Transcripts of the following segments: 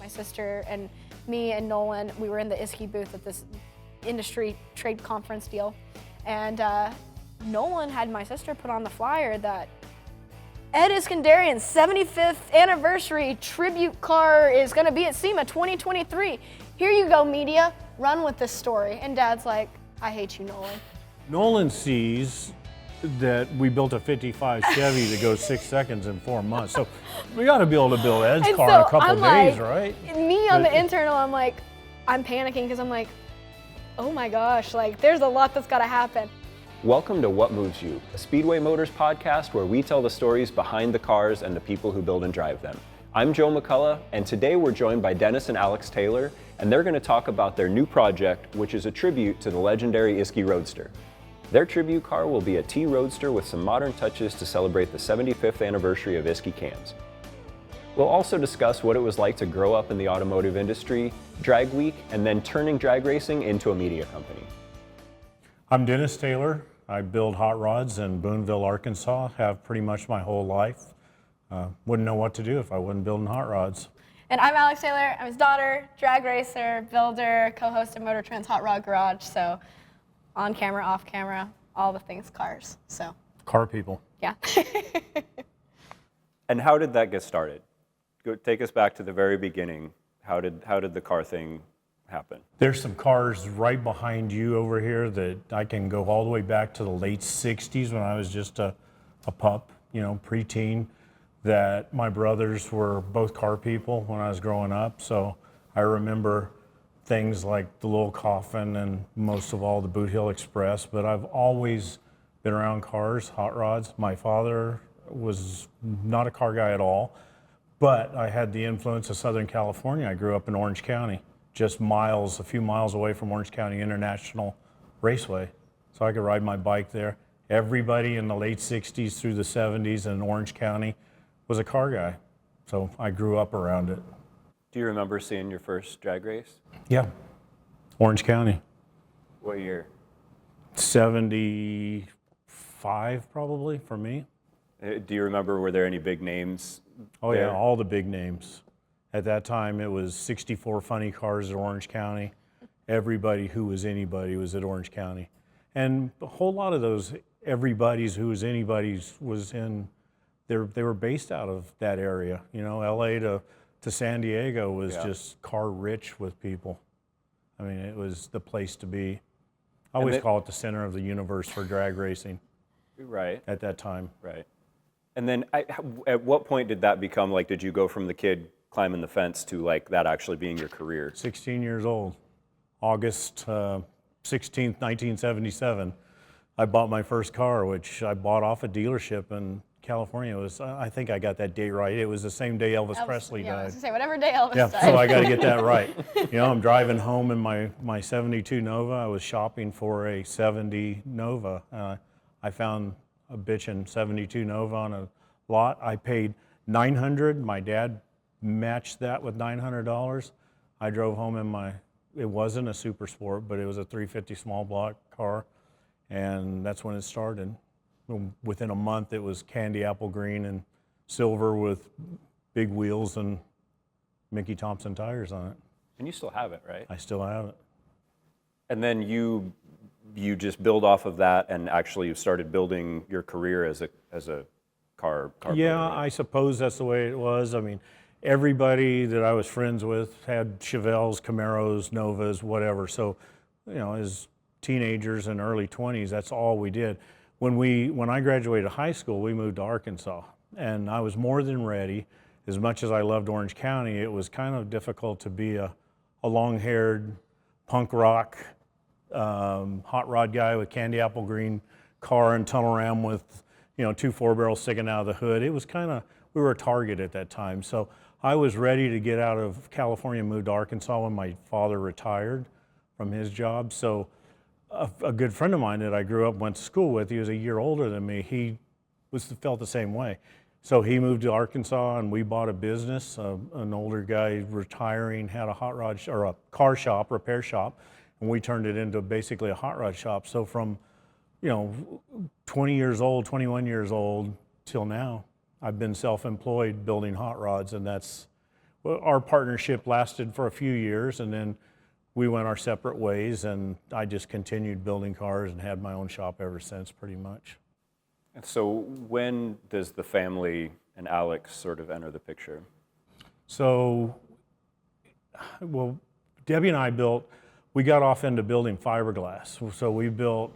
My sister and me and Nolan, we were in the Isky booth at this industry trade conference deal. And Nolan had my sister put on the flyer that Ed Iskenderian's 75th anniversary tribute car is gonna be at SEMA 2023. Here you go, media, run with this story. And Dad's like, I hate you, Nolan. Nolan sees that we built a 55 Chevy that goes 6 seconds in 4 months. So we got to be able to build Ed's And car so in a couple I'm days, like, right? Me on the internal, I'm like, I'm panicking because I'm like, oh my gosh, like there's a lot that's gotta happen. Welcome to What Moves You, a Speedway Motors podcast where we tell the stories behind the cars and the people who build and drive them. I'm Joe McCullough, and today we're joined by Dennis and Alex Taylor, and they're going to talk about their new project, which is a tribute to the legendary Isky Roadster. Their tribute car will be a T Roadster with some modern touches to celebrate the 75th anniversary of Isky Cams. We'll also discuss what it was like to grow up in the automotive industry, drag week, and then turning drag racing into a media company. I'm Dennis Taylor. I build hot rods in Booneville, Arkansas, have pretty much my whole life. Wouldn't know what to do if I wasn't building hot rods. And I'm Alex Taylor, I'm his daughter, drag racer, builder, co-host of Motor Trend's Hot Rod Garage, so on camera, off camera, all the things cars, so. Car people. Yeah. And how did that get started? Take us back to the very beginning. How did the car thing happen? There's some cars right behind you over here that I can go all the way back to the late 60s when I was just a pup, preteen, that my brothers were both car people when I was growing up. So I remember things like the Little Coffin and most of all the Boot Hill Express, but I've always been around cars, hot rods. My father was not a car guy at all, but I had the influence of Southern California. I grew up in Orange County, just a few miles away from Orange County International Raceway. So I could ride my bike there. Everybody in the late 60s through the 70s in Orange County was a car guy. So I grew up around it. Do you remember seeing your first drag race? Yeah, Orange County. What year? 75 probably for me. Do you remember, were there any big names? Oh there? yeah, all the big names. At that time, it was 64 funny cars at Orange County. Everybody who was anybody was at Orange County. And a whole lot of those everybody's who was anybody's was in, they were based out of that area. LA to San Diego was just car rich with people. I mean, it was the place to be. I always call it the center of the universe for drag racing. Right. At that time. Right. And then at what point did that become, did you go from the kid climbing the fence to that actually being your career? 16 years old, August 16th, 1977. I bought my first car, which I bought off a dealership in California. I think I got that date right. It was the same day Elvis Presley died. I was gonna say, whatever day Elvis died. So I got to get that right. I'm driving home in my 72 Nova. I was shopping for a 70 Nova. I found a bitchin' 72 Nova on a lot. I paid $900. My dad matched that with $900. I drove home in it wasn't a Super Sport, but it was a 350 small block car, and that's when it started. Within a month, it was candy apple green and silver with big wheels and Mickey Thompson tires on it. And you still have it, right? I still have it. And then you just build off of that, and actually you started building your career as a car Yeah, builder. I suppose that's the way it was. I mean, everybody that I was friends with had Chevelles, Camaros, Novas, whatever. So, as teenagers and early 20s, that's all we did. When I graduated high school, we moved to Arkansas, and I was more than ready. As much as I loved Orange County, it was kind of difficult to be a long-haired punk rock hot rod guy with candy apple green car and tunnel ram with 2 4-barrels sticking out of the hood. It was we were a target at that time. So I was ready to get out of California and move to Arkansas when my father retired from his job. So a good friend of mine that I grew up, went to school with, he was a year older than me, he felt the same way. So he moved to Arkansas and we bought a business. An older guy retiring had a hot rod or a car shop, repair shop, and we turned it into basically a hot rod shop. So from 20 years old, 21 years old till now, I've been self-employed building hot rods, and our partnership lasted for a few years, and then we went our separate ways, and I just continued building cars and had my own shop ever since, pretty much. So when does the family and Alex sort of enter the picture? So, well, Debbie and I we got off into building fiberglass. So we built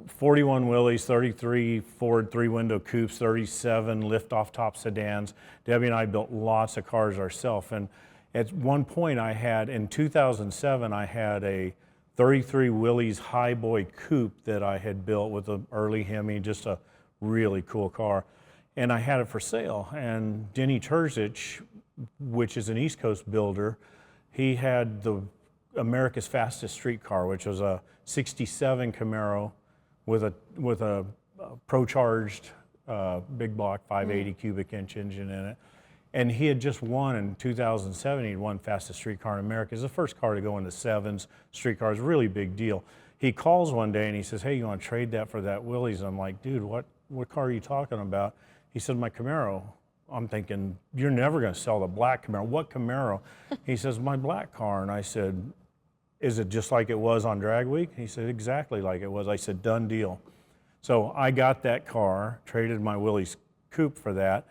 41 Willys, 33 Ford three-window coupes, 37 lift-off top sedans. Debbie and I built lots of cars ourselves. And at one point in 2007, I had a 33 Willys Highboy coupe that I had built with an early Hemi, just a really cool car. And I had it for sale. And Denny Terzic, which is an East Coast builder, he had the America's fastest street car, which was a 67 Camaro with a pro-charged big block 580 cubic inch engine in it. And he had just won in 2007, he'd won fastest street car in America. It's the first car to go into sevens, street cars, really big deal. He calls one day and he says, hey, you want to trade that for that Willys? I'm like, dude, what car are you talking about? He said, my Camaro. I'm thinking, you're never going to sell the black Camaro. What Camaro? He says, my black car. And I said, is it just like it was on drag week? He said, exactly like it was. I said, done deal. So I got that car, traded my Willys coupe for that,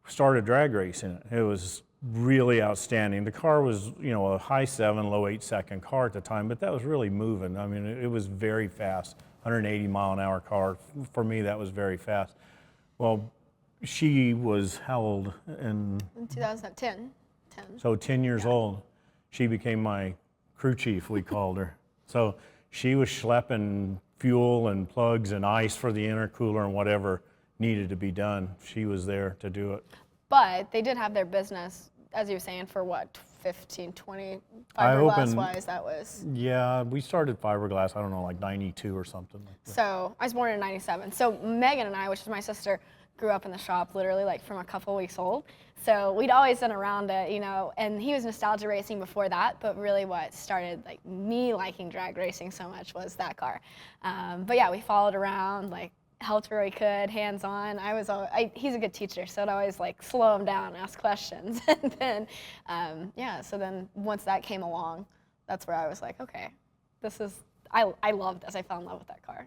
started drag racing it. It was really outstanding. The car was, a high 7, low 8 second car at the time, but that was really moving. I mean, it was very fast, 180 mile an hour car. For me, that was very fast. Well, she was how old? In 2010. 10. So 10 years old. She became my crew chief, we called her. So she was schlepping fuel and plugs and ice for the intercooler and whatever needed to be done. She was there to do it. But they did have their business, as you were saying, for what, 15, 20, fiberglass-wise, that was? Yeah, we started fiberglass, I don't know, like 92 or something. So I was born in 97. So Megan and I, which is my sister, grew up in the shop literally like from a couple weeks old. So we'd always been around it, and he was nostalgia racing before that, but really what started like me liking drag racing so much was that car. But yeah, we followed around, like helped where we could, hands-on. He's a good teacher, so I'd always like slow him down, ask questions. And then, so then once that came along, that's where I was like, okay, I love this. I fell in love with that car.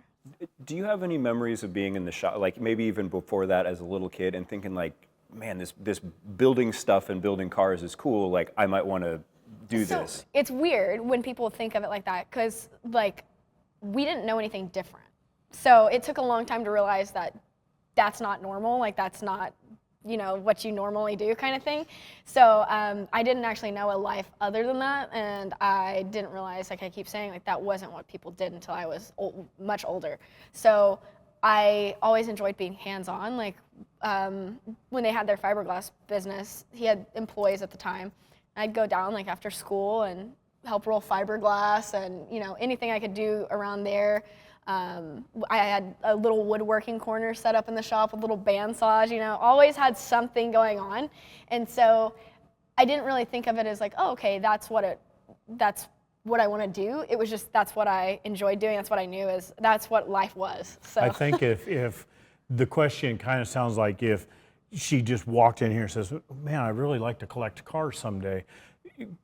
Do you have any memories of being in the shop, like maybe even before that as a little kid, and thinking like, man, this building stuff and building cars is cool, like I might want to do this? It's weird when people think of it like that, because like we didn't know anything different. So it took a long time to realize that that's not normal, like that's not what you normally do kind of thing. So I didn't actually know a life other than that, and I didn't realize, like I keep saying, like that wasn't what people did until I was much older. So I always enjoyed being hands-on. Like when they had their fiberglass business, he had employees at the time. I'd go down like after school and help roll fiberglass and anything I could do around there. I had a little woodworking corner set up in the shop with little bandsaws, always had something going on. And so I didn't really think of it as like, oh, okay, that's what I want to do. It was just, that's what I enjoyed doing. That's what I knew that's what life was. So I think if the question kind of sounds like if she just walked in here and says, man, I'd really like to collect cars someday.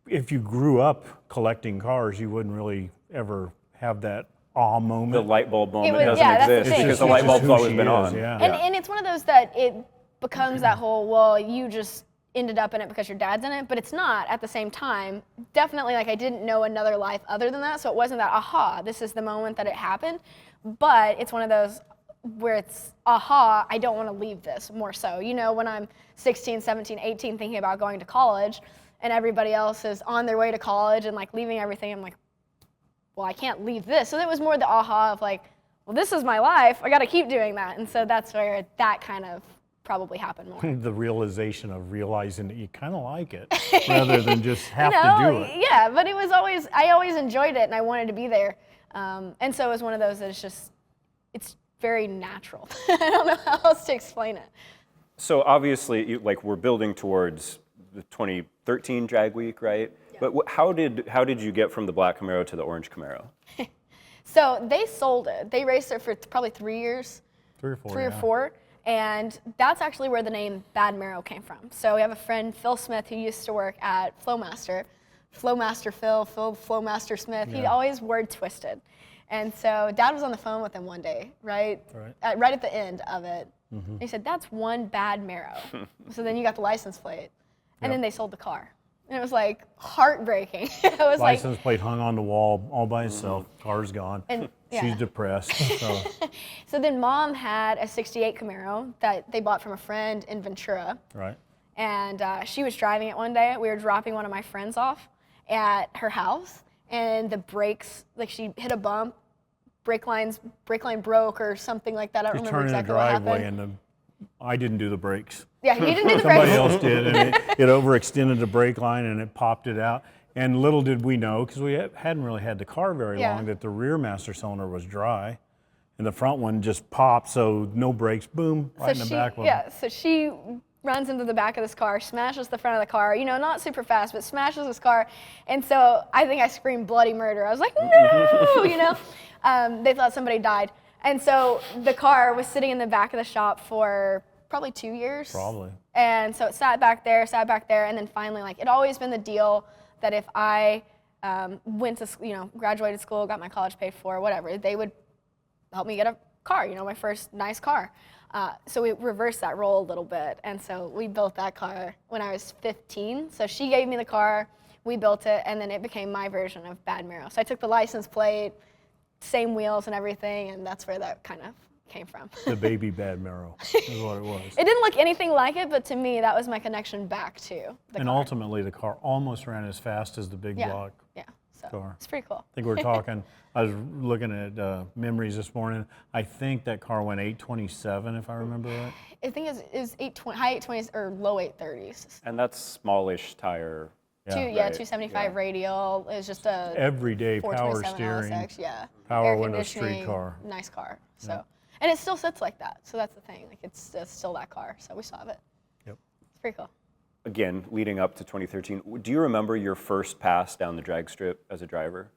If you grew up collecting cars, you wouldn't really ever have that awe moment. The light bulb moment doesn't exist because the light bulb's always been on. Yeah. And it's one of those that it becomes that whole, well, you just ended up in it because your dad's in it, but it's not at the same time. Definitely, like I didn't know another life other than that, so it wasn't that, aha, this is the moment that it happened, but it's one of those where it's, aha, I don't want to leave this more so. When I'm 16, 17, 18 thinking about going to college and everybody else is on their way to college and like leaving everything, I'm like, well, I can't leave this. So it was more the aha of like, well, this is my life. I got to keep doing that. And so that's where that kind of probably happened more. The realization of realizing that you kind of like it rather than just have to do it. Yeah, but I always enjoyed it and I wanted to be there. And so it was one of those that it's very natural. I don't know how else to explain it. So obviously, we're building towards the 2013 drag week, right? But how did you get from the black Camaro to the orange Camaro? So they sold it. They raced it for probably 3 years. 3 or 4. 3 or 4. And that's actually where the name Badmaro came from. So we have a friend, Phil Smith, who used to work at Flowmaster. Flowmaster Phil, Flowmaster Smith. He always word twisted. And so Dad was on the phone with him one day, right at the end of it. And he said, "That's one Badmaro." So then you got the license plate. And then they sold the car. And it was like heartbreaking. It was license plate hung on the wall all by itself. Car's gone. And she's depressed. So. So then Mom had a '68 Camaro that they bought from a friend in Ventura. Right. And she was driving it one day. We were dropping one of my friends off at her house, and the brakes, like she hit a bump, brake line broke or something like that. I don't remember exactly what happened. Turning a driveway, and I didn't do the brakes. Yeah, you didn't do the brakes. Somebody else did, and it overextended the brake line, and it popped it out. And little did we know, because we hadn't really had the car very long, that the rear master cylinder was dry, and the front one just popped, so no brakes, boom, right in the back one. Yeah, so she runs into the back of this car, smashes the front of the car, you know, not super fast, but smashes this car. And so I think I screamed bloody murder. I was like, no, you know. They thought somebody died. And so the car was sitting in the back of the shop for probably 2 years. Probably. And so it sat back there, and then finally, like, it always been the deal that if I went to, you know, graduated school, got my college paid for, whatever, they would help me get a car, you know, my first nice car. So we reversed that role a little bit, and so we built that car when I was 15. So she gave me the car, we built it, and then it became my version of Badmaro. So I took the license plate, same wheels and everything, and that's where that kind of came from. The baby Badmaro is what it was. It didn't look anything like it, but to me, that was my connection back to the car. Ultimately, the car almost ran as fast as the big block car. It's pretty cool. I think we're talking, I was looking at memories this morning. I think that car went 827, if I remember right. I think it was 820, high 820s or low 830s. And that's smallish tire. 275 radial. It was just a everyday power steering. LSX, power air window street car. Nice car. So, and it still sits like that. So that's the thing. Like it's still that car. So we still have it. Yep. It's pretty cool. Again, leading up to 2013, do you remember your first pass down the drag strip as a driver?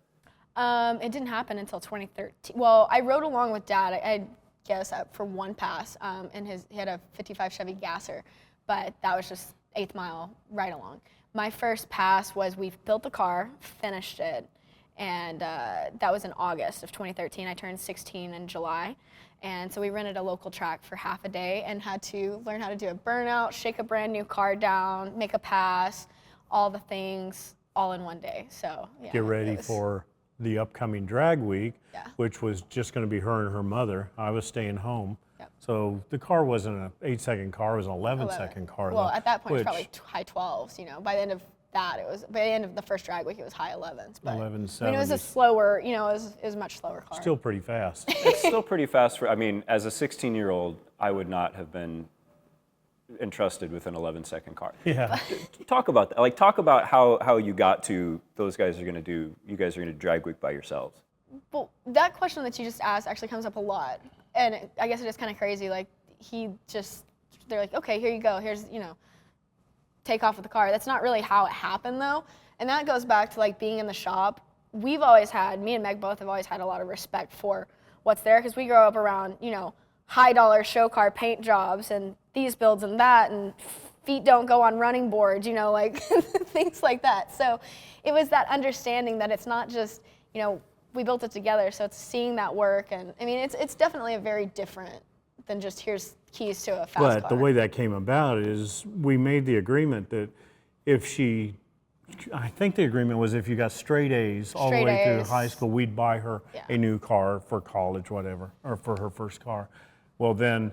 It didn't happen until 2013. Well, I rode along with Dad. I guess for one pass. And he had a '55 Chevy Gasser, but that was just 8th mile right along. My first pass was we built the car, finished it, and that was in August of 2013. I turned 16 in July, and so we rented a local track for half a day and had to learn how to do a burnout, shake a brand new car down, make a pass, all the things, all in one day. So yeah, get ready for the upcoming drag week, which was just going to be her and her mother. I was staying home. So the car wasn't an 8-second car, it was an 11-second car. Well, at that point, it was probably high 12s, you know. By the end of that, by the end of the first drag week, it was high 11s. But 11.7. I mean, it was a slower, you know, it was a much slower car. Still pretty fast. It's still pretty fast. I mean, as a 16-year-old, I would not have been entrusted with an 11-second car. Yeah. Talk about that. Like, talk about how you got to, you guys are going to do drag week by yourselves. Well, that question that you just asked actually comes up a lot. And I guess it is kind of crazy. Like, they're like, okay, here you go. Here's, you know, take off with the car. That's not really how it happened, though. And that goes back to, like, being in the shop. Me and Meg both have always had a lot of respect for what's there, because we grow up around, you know, high-dollar show car paint jobs and these builds and that, and feet don't go on running boards, you know, like, things like that. So it was that understanding that it's not just, you know, we built it together, so it's seeing that work, and I mean, it's definitely a very different than just here's keys to a fast car. But the way that came about is we made the agreement that I think the agreement was if you got straight A's all the way through high school, we'd buy her a new car for college, whatever, or for her first car. Well, then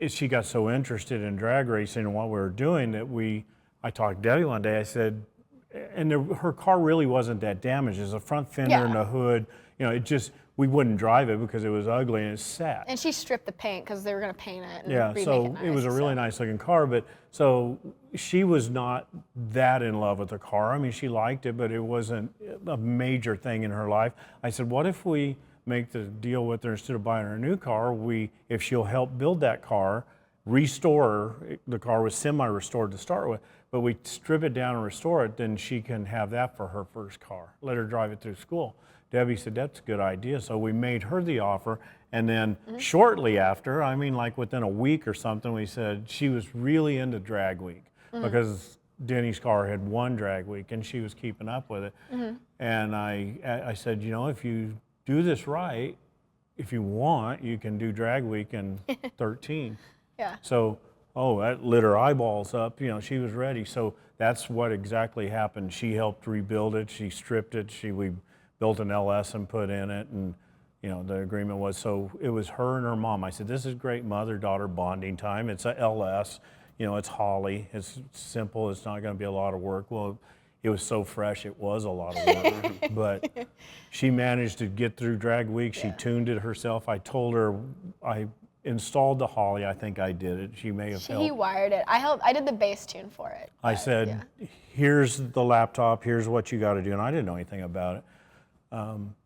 she got so interested in drag racing and what we were doing that I talked to Debbie one day, I said, and her car really wasn't that damaged. There's a front fender and a hood. You know, we wouldn't drive it because it was ugly and it sat. And she stripped the paint because they were going to paint it and remake so it nice, it was a really nice looking car. But so she was not that in love with the car. I mean, she liked it, but it wasn't a major thing in her life. I said, what if we make the deal with her, instead of buying her a new car, if she'll help build that car, restore her, the car was semi-restored to start with, but we strip it down and restore it, then she can have that for her first car. Let her drive it through school. Debbie said, that's a good idea. So we made her the offer. And then shortly after, I mean, like within a week or something, we said she was really into drag week because Denny's car had one drag week and she was keeping up with it. And I said, you know, if you do this right, if you want, you can do drag week in 13. Yeah. So, that lit her eyeballs up. You know, she was ready. So that's what exactly happened. She helped rebuild it. She stripped it. We built an LS and put in it. And, you know, the agreement was, so it was her and her mom. I said, this is great mother-daughter bonding time. It's a LS. You know, it's Holly. It's simple. It's not going to be a lot of work. Well, it was so fresh. It was a lot of work. But she managed to get through drag week. She tuned it herself. I told her I installed the Holly. I think I did it. She may have helped. He wired it. I did the bass tune for it. I said, here's the laptop. Here's what you got to do. And I didn't know anything about it.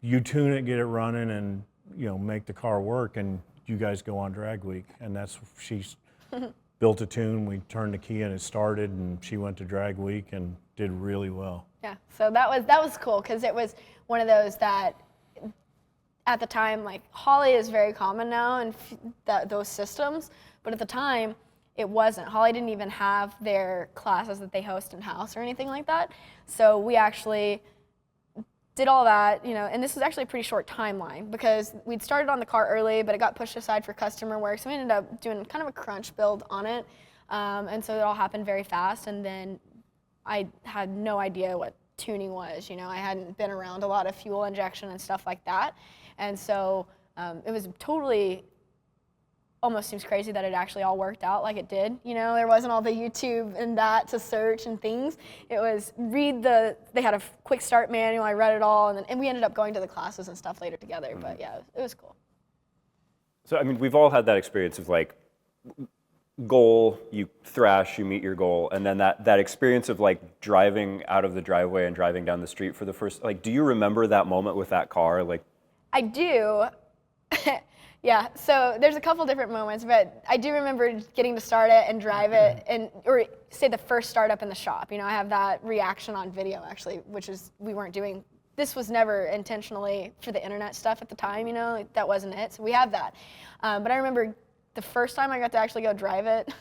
You tune it, get it running, and, you know, make the car work, and you guys go on drag week. And that's, she's built a tune, we turned the key and it started, and she went to drag week and did really well. Yeah, so that was cool, because it was one of those that at the time, like, Holly is very common now and those systems, but at the time it wasn't. Holly didn't even have their classes that they host in-house or anything like that. So we actually did all that, you know, and this was actually a pretty short timeline because we'd started on the car early, but it got pushed aside for customer work. So we ended up doing kind of a crunch build on it. And so it all happened very fast. And then I had no idea what tuning was. You know, I hadn't been around a lot of fuel injection and stuff like that. And so it was totally, almost seems crazy that it actually all worked out like it did. You know, there wasn't all the YouTube and that to search and things. It was they had a quick start manual, I read it all, and we ended up going to the classes and stuff later together. But yeah, it was cool. So, I mean, we've all had that experience of like, goal, you thrash, you meet your goal, and then that experience of like driving out of the driveway and driving down the street for the first, like, do you remember that moment with that car? Like, I do. Yeah, so there's a couple different moments, but I do remember getting to start it and drive it, or say the first startup in the shop. You know, I have that reaction on video actually, which is we weren't doing. This was never intentionally for the internet stuff at the time. You know, like, that wasn't it. So we have that. But I remember the first time I got to actually go drive it.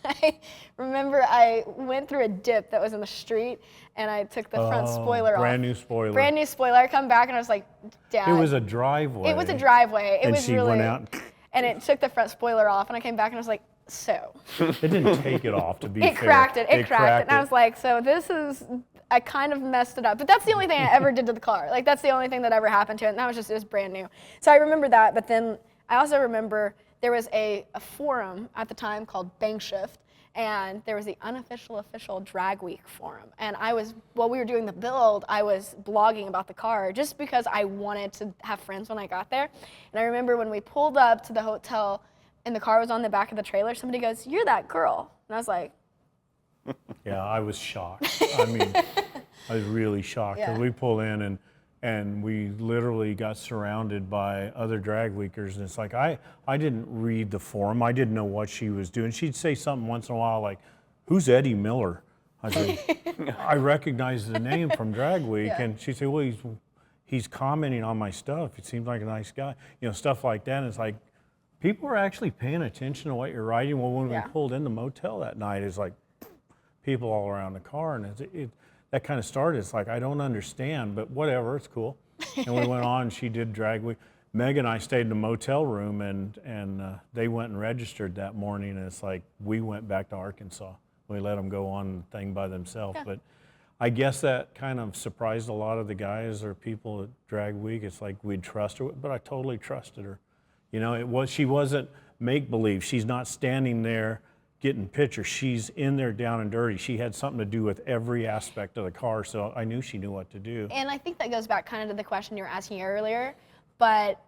I remember I went through a dip that was in the street, and I took the front spoiler off. Brand new spoiler. Brand new spoiler. I come back and I was like, Dad. It was a driveway. It was a driveway. It and was she really. went out. And it took the front spoiler off, and I came back and I was like, so. It didn't take it off, to be fair. It cracked it. It cracked it. And I was like, so this is. I kind of messed it up. But that's the only thing I ever did to the car. Like, that's the only thing that ever happened to it. And that was just, it was brand new. So I remember that. But then I also remember there was a forum at the time called Bankshift. And there was the official drag week forum. And while we were doing the build, I was blogging about the car just because I wanted to have friends when I got there. And I remember when we pulled up to the hotel and the car was on the back of the trailer, somebody goes, "You're that girl." And I was like, yeah, I was shocked. I mean, I was really shocked. Yeah. We pull in and we literally got surrounded by other drag weekers, and it's like I didn't read the forum. I didn't know what she was doing. She'd say something once in a while like, "Who's Eddie Miller?" I said, "I recognize the name from drag week." Yeah. And she'd say, "Well, he's commenting on my stuff. It seems like a nice guy." You know, stuff like that. And it's like, people are actually paying attention to what you're writing. Well, when we pulled in the motel that night, it's like people all around the car, and that kind of started. It's like, I don't understand, but whatever, it's cool. And we went on, she did drag week. Meg and I stayed in the motel room, and they went and registered that morning, and it's like, we went back to Arkansas. We let them go on the thing by themselves. Yeah. But I guess that kind of surprised a lot of the guys or people at drag week. It's like, we'd trust her, but I totally trusted her. You know, she wasn't make-believe. She's not standing there getting pictures. She's in there down and dirty. She had something to do with every aspect of the car, so I knew she knew what to do. And I think that goes back kind of to the question you were asking earlier, but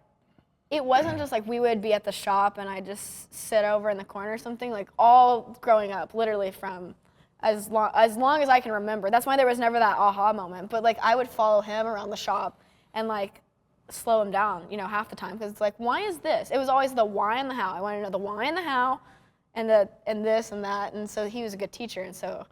it wasn't just like we would be at the shop and I just sit over in the corner or something. Like, all growing up, literally from as long as I can remember. That's why there was never that aha moment. But like, I would follow him around the shop and like slow him down, you know, half the time, because it's like, why is this? It was always the why and the how. I wanted to know the why and the how, and this and that, and so he was a good teacher, and so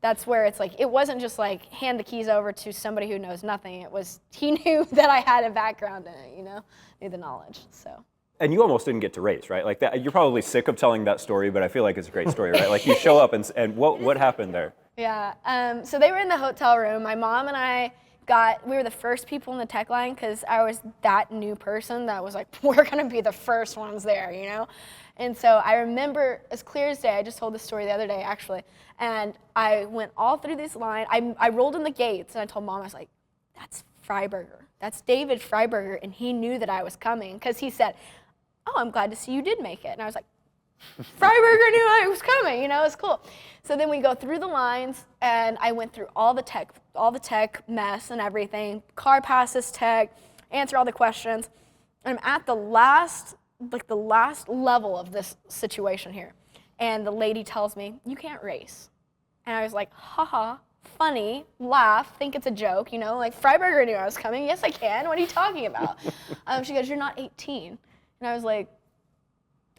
that's where it's like, it wasn't just like hand the keys over to somebody who knows nothing. It was, he knew that I had a background in it, you know, knew the knowledge, so. And you almost didn't get to race, right? Like that, you're probably sick of telling that story, but I feel like it's a great story, right? Like you show up and what happened there? Yeah, so they were in the hotel room. My mom and I we were the first people in the tech line because I was that new person that was like, we're gonna be the first ones there, you know? And so I remember as clear as day, I just told this story the other day actually, and I went all through this line. I rolled in the gates and I told Mom, I was like, that's Freiberger. That's David Freiberger, and he knew that I was coming because he said, oh, I'm glad to see you did make it. And I was like, Freiberger knew I was coming, you know, it was cool. So then we go through the lines, and I went through all the tech mess and everything, car passes tech, answer all the questions. I'm at the last level of this situation here. And the lady tells me, you can't race. And I was like, haha, funny, laugh, think it's a joke, you know, like Freiberger knew I was coming. Yes, I can. What are you talking about? She goes, you're not 18. And I was like,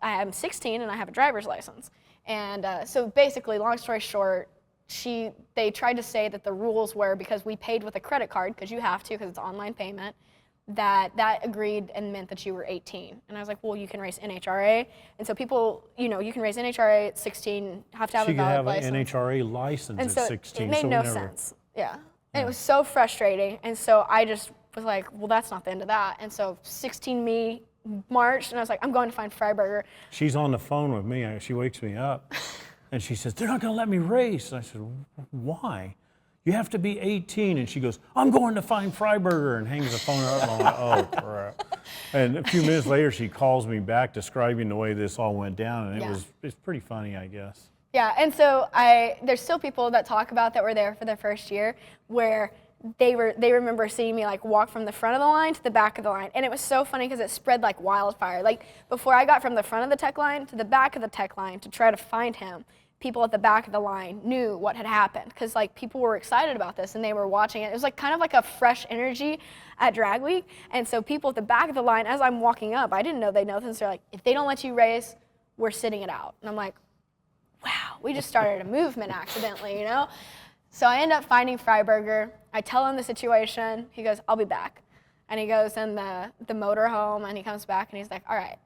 I am 16 and I have a driver's license. And so basically, long story short, they tried to say that the rules were because we paid with a credit card, because you have to, because it's online payment, that agreed and meant that you were 18. And I was like, well, you can race NHRA. And so people, you know, you can race NHRA at 16, have to have a valid license. She could have an NHRA license and at so 16. It made no sense. Yeah. And it was so frustrating. And so I just was like, well, that's not the end of that. And so 16 me marched, and I was like, I'm going to find Freiberger. She's on the phone with me. She wakes me up, and she says, they're not going to let me race. And I said, why? You have to be 18. And she goes, I'm going to find Freiberger, and hangs the phone up. And I'm like, oh, crap. And a few minutes later, she calls me back describing the way this all went down, and it's pretty funny, I guess. Yeah, and so there's still people that talk about that were there for their first year where they remember seeing me like walk from the front of the line to the back of the line. And it was so funny because it spread like wildfire. Like before I got from the front of the tech line to the back of the tech line to try to find him, people at the back of the line knew what had happened because like people were excited about this and they were watching it. It was like kind of like a fresh energy at Drag Week. And so people at the back of the line, as I'm walking up, I didn't know they know this. They're like, if they don't let you race, we're sitting it out. And I'm like, wow, we just started a movement accidentally, you know? So I end up finding Freiberger. I tell him the situation. He goes, I'll be back. And he goes in the motor home, and he comes back, and he's like, all right,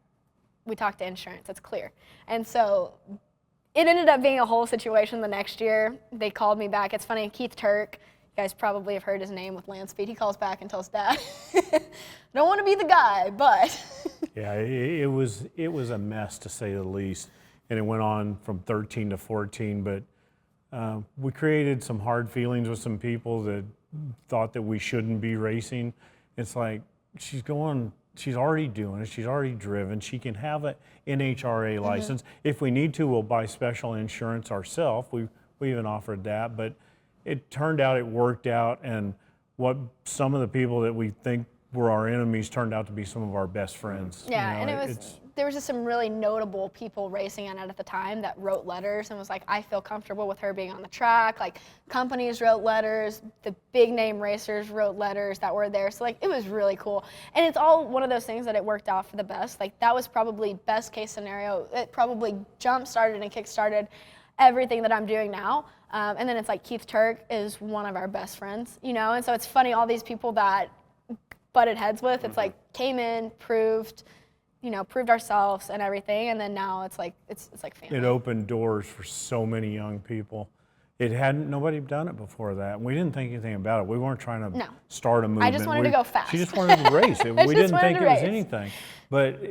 we talked to insurance. It's clear. And so it ended up being a whole situation the next year. They called me back. It's funny, Keith Turk, you guys probably have heard his name with land speed. He calls back and tells Dad, don't want to be the guy, but. Yeah, it was a mess, to say the least. And it went on from 13 to 14, but we created some hard feelings with some people that thought that we shouldn't be racing. It's like, she's already doing it, she's already driven, she can have an NHRA license. If we need to, we'll buy special insurance ourselves. We even offered that, but it turned out it worked out, and what some of the people that we think were our enemies turned out to be some of our best friends. Yeah, you know, and there was just some really notable people racing in it at the time that wrote letters and was like, I feel comfortable with her being on the track. Like companies wrote letters, the big name racers wrote letters that were there. So like it was really cool. And it's all one of those things that it worked out for the best. Like that was probably best case scenario. It probably jump started and kick started everything that I'm doing now. And then it's like Keith Turk is one of our best friends, you know? And so it's funny, all these people that butted heads with, it's like came in, proved ourselves and everything, and then now it's like family. It opened doors for so many young people. Nobody had done it before that. We didn't think anything about it. We weren't trying to start a movement. I just wanted to go fast. She just wanted to race. We didn't think it was anything. But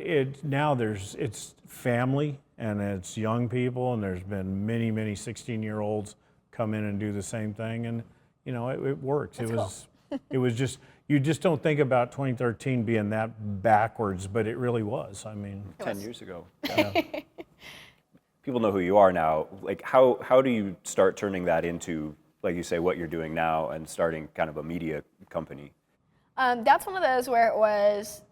now it's family and it's young people, and there's been many 16-year-olds come in and do the same thing, and you know it works. It was just. You just don't think about 2013 being that backwards, but it really was. I mean, 10 years ago. Yeah. People know who you are now. Like, how do you start turning that into, like you say, what you're doing now and starting kind of a media company? That's one of those where it was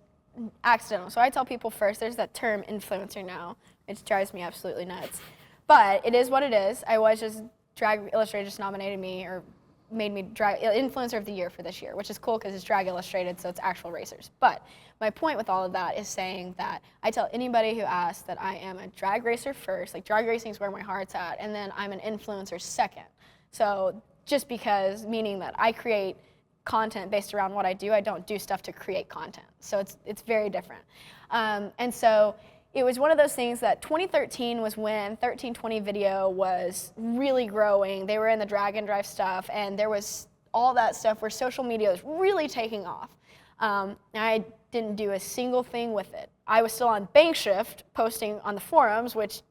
accidental. So I tell people first, there's that term influencer now. It drives me absolutely nuts. But it is what it is. I was just, Drag Illustrated just nominated me, or made me drag influencer of the year for this year, which is cool because it's Drag Illustrated, so it's actual racers. But my point with all of that is saying that I tell anybody who asks that I am a drag racer first, like drag racing is where my heart's at, and then I'm an influencer second. So just because, meaning that I create content based around what I do, I don't do stuff to create content. So it's very different. And so it was one of those things that 2013 was when 1320 video was really growing. They were in the drag and drive stuff, and there was all that stuff where social media was really taking off. I didn't do a single thing with it. I was still on bank shift posting on the forums, which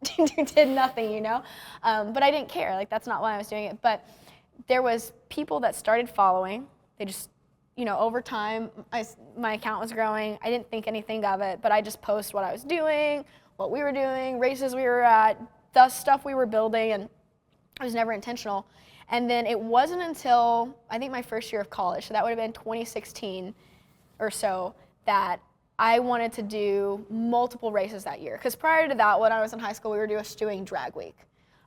did nothing, you know, but I didn't care. Like, that's not why I was doing it. But there was people that started following. They just, you know, over time, my account was growing. I didn't think anything of it, but I just post what I was doing, what we were doing, races we were at, the stuff we were building, and it was never intentional. And then it wasn't until, I think, my first year of college, so that would have been 2016 or so, that I wanted to do multiple races that year. Because prior to that, when I was in high school, we were doing drag week.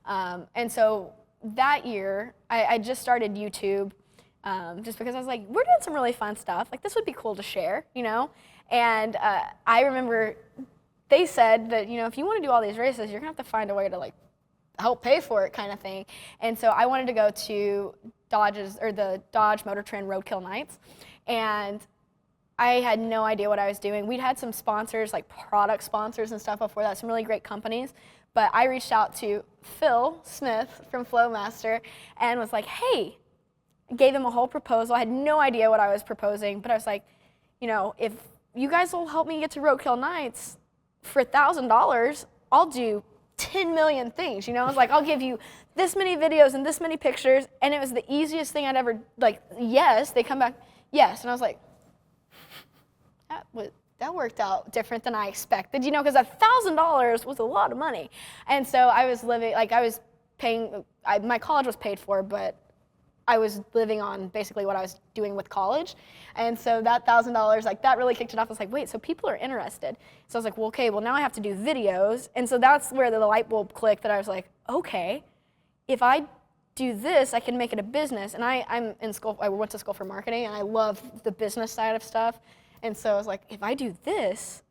And so that year, I just started YouTube, just because I was like, we're doing some really fun stuff. Like, this would be cool to share, you know? And I remember they said that, you know, if you want to do all these races, you're going to have to find a way to, like, help pay for it, kind of thing. And so I wanted to go to the Dodge Motor Trend Roadkill Nights. And I had no idea what I was doing. We'd had some sponsors, like product sponsors and stuff before that, some really great companies. But I reached out to Phil Smith from Flowmaster and was like, hey, gave him a whole proposal. I had no idea what I was proposing, but I was like, you know, if you guys will help me get to Roadkill Nights for $1,000, I'll do 10 million things, you know? I was like, I'll give you this many videos and this many pictures, and it was the easiest thing I'd ever, like, yes, they come back, yes, and I was like, that worked out different than I expected, you know, because $1,000 was a lot of money. And so I was living, like, I was paying, my college was paid for, but I was living on basically what I was doing with college. And so that $1,000, like, that really kicked it off. I was like, wait, so people are interested. So I was like, well, okay, well, now I have to do videos. And so that's where the light bulb clicked, that I was like, okay, if I do this, I can make it a business. And I'm in school, I went to school for marketing, and I love the business side of stuff. And so I was like, if I do this,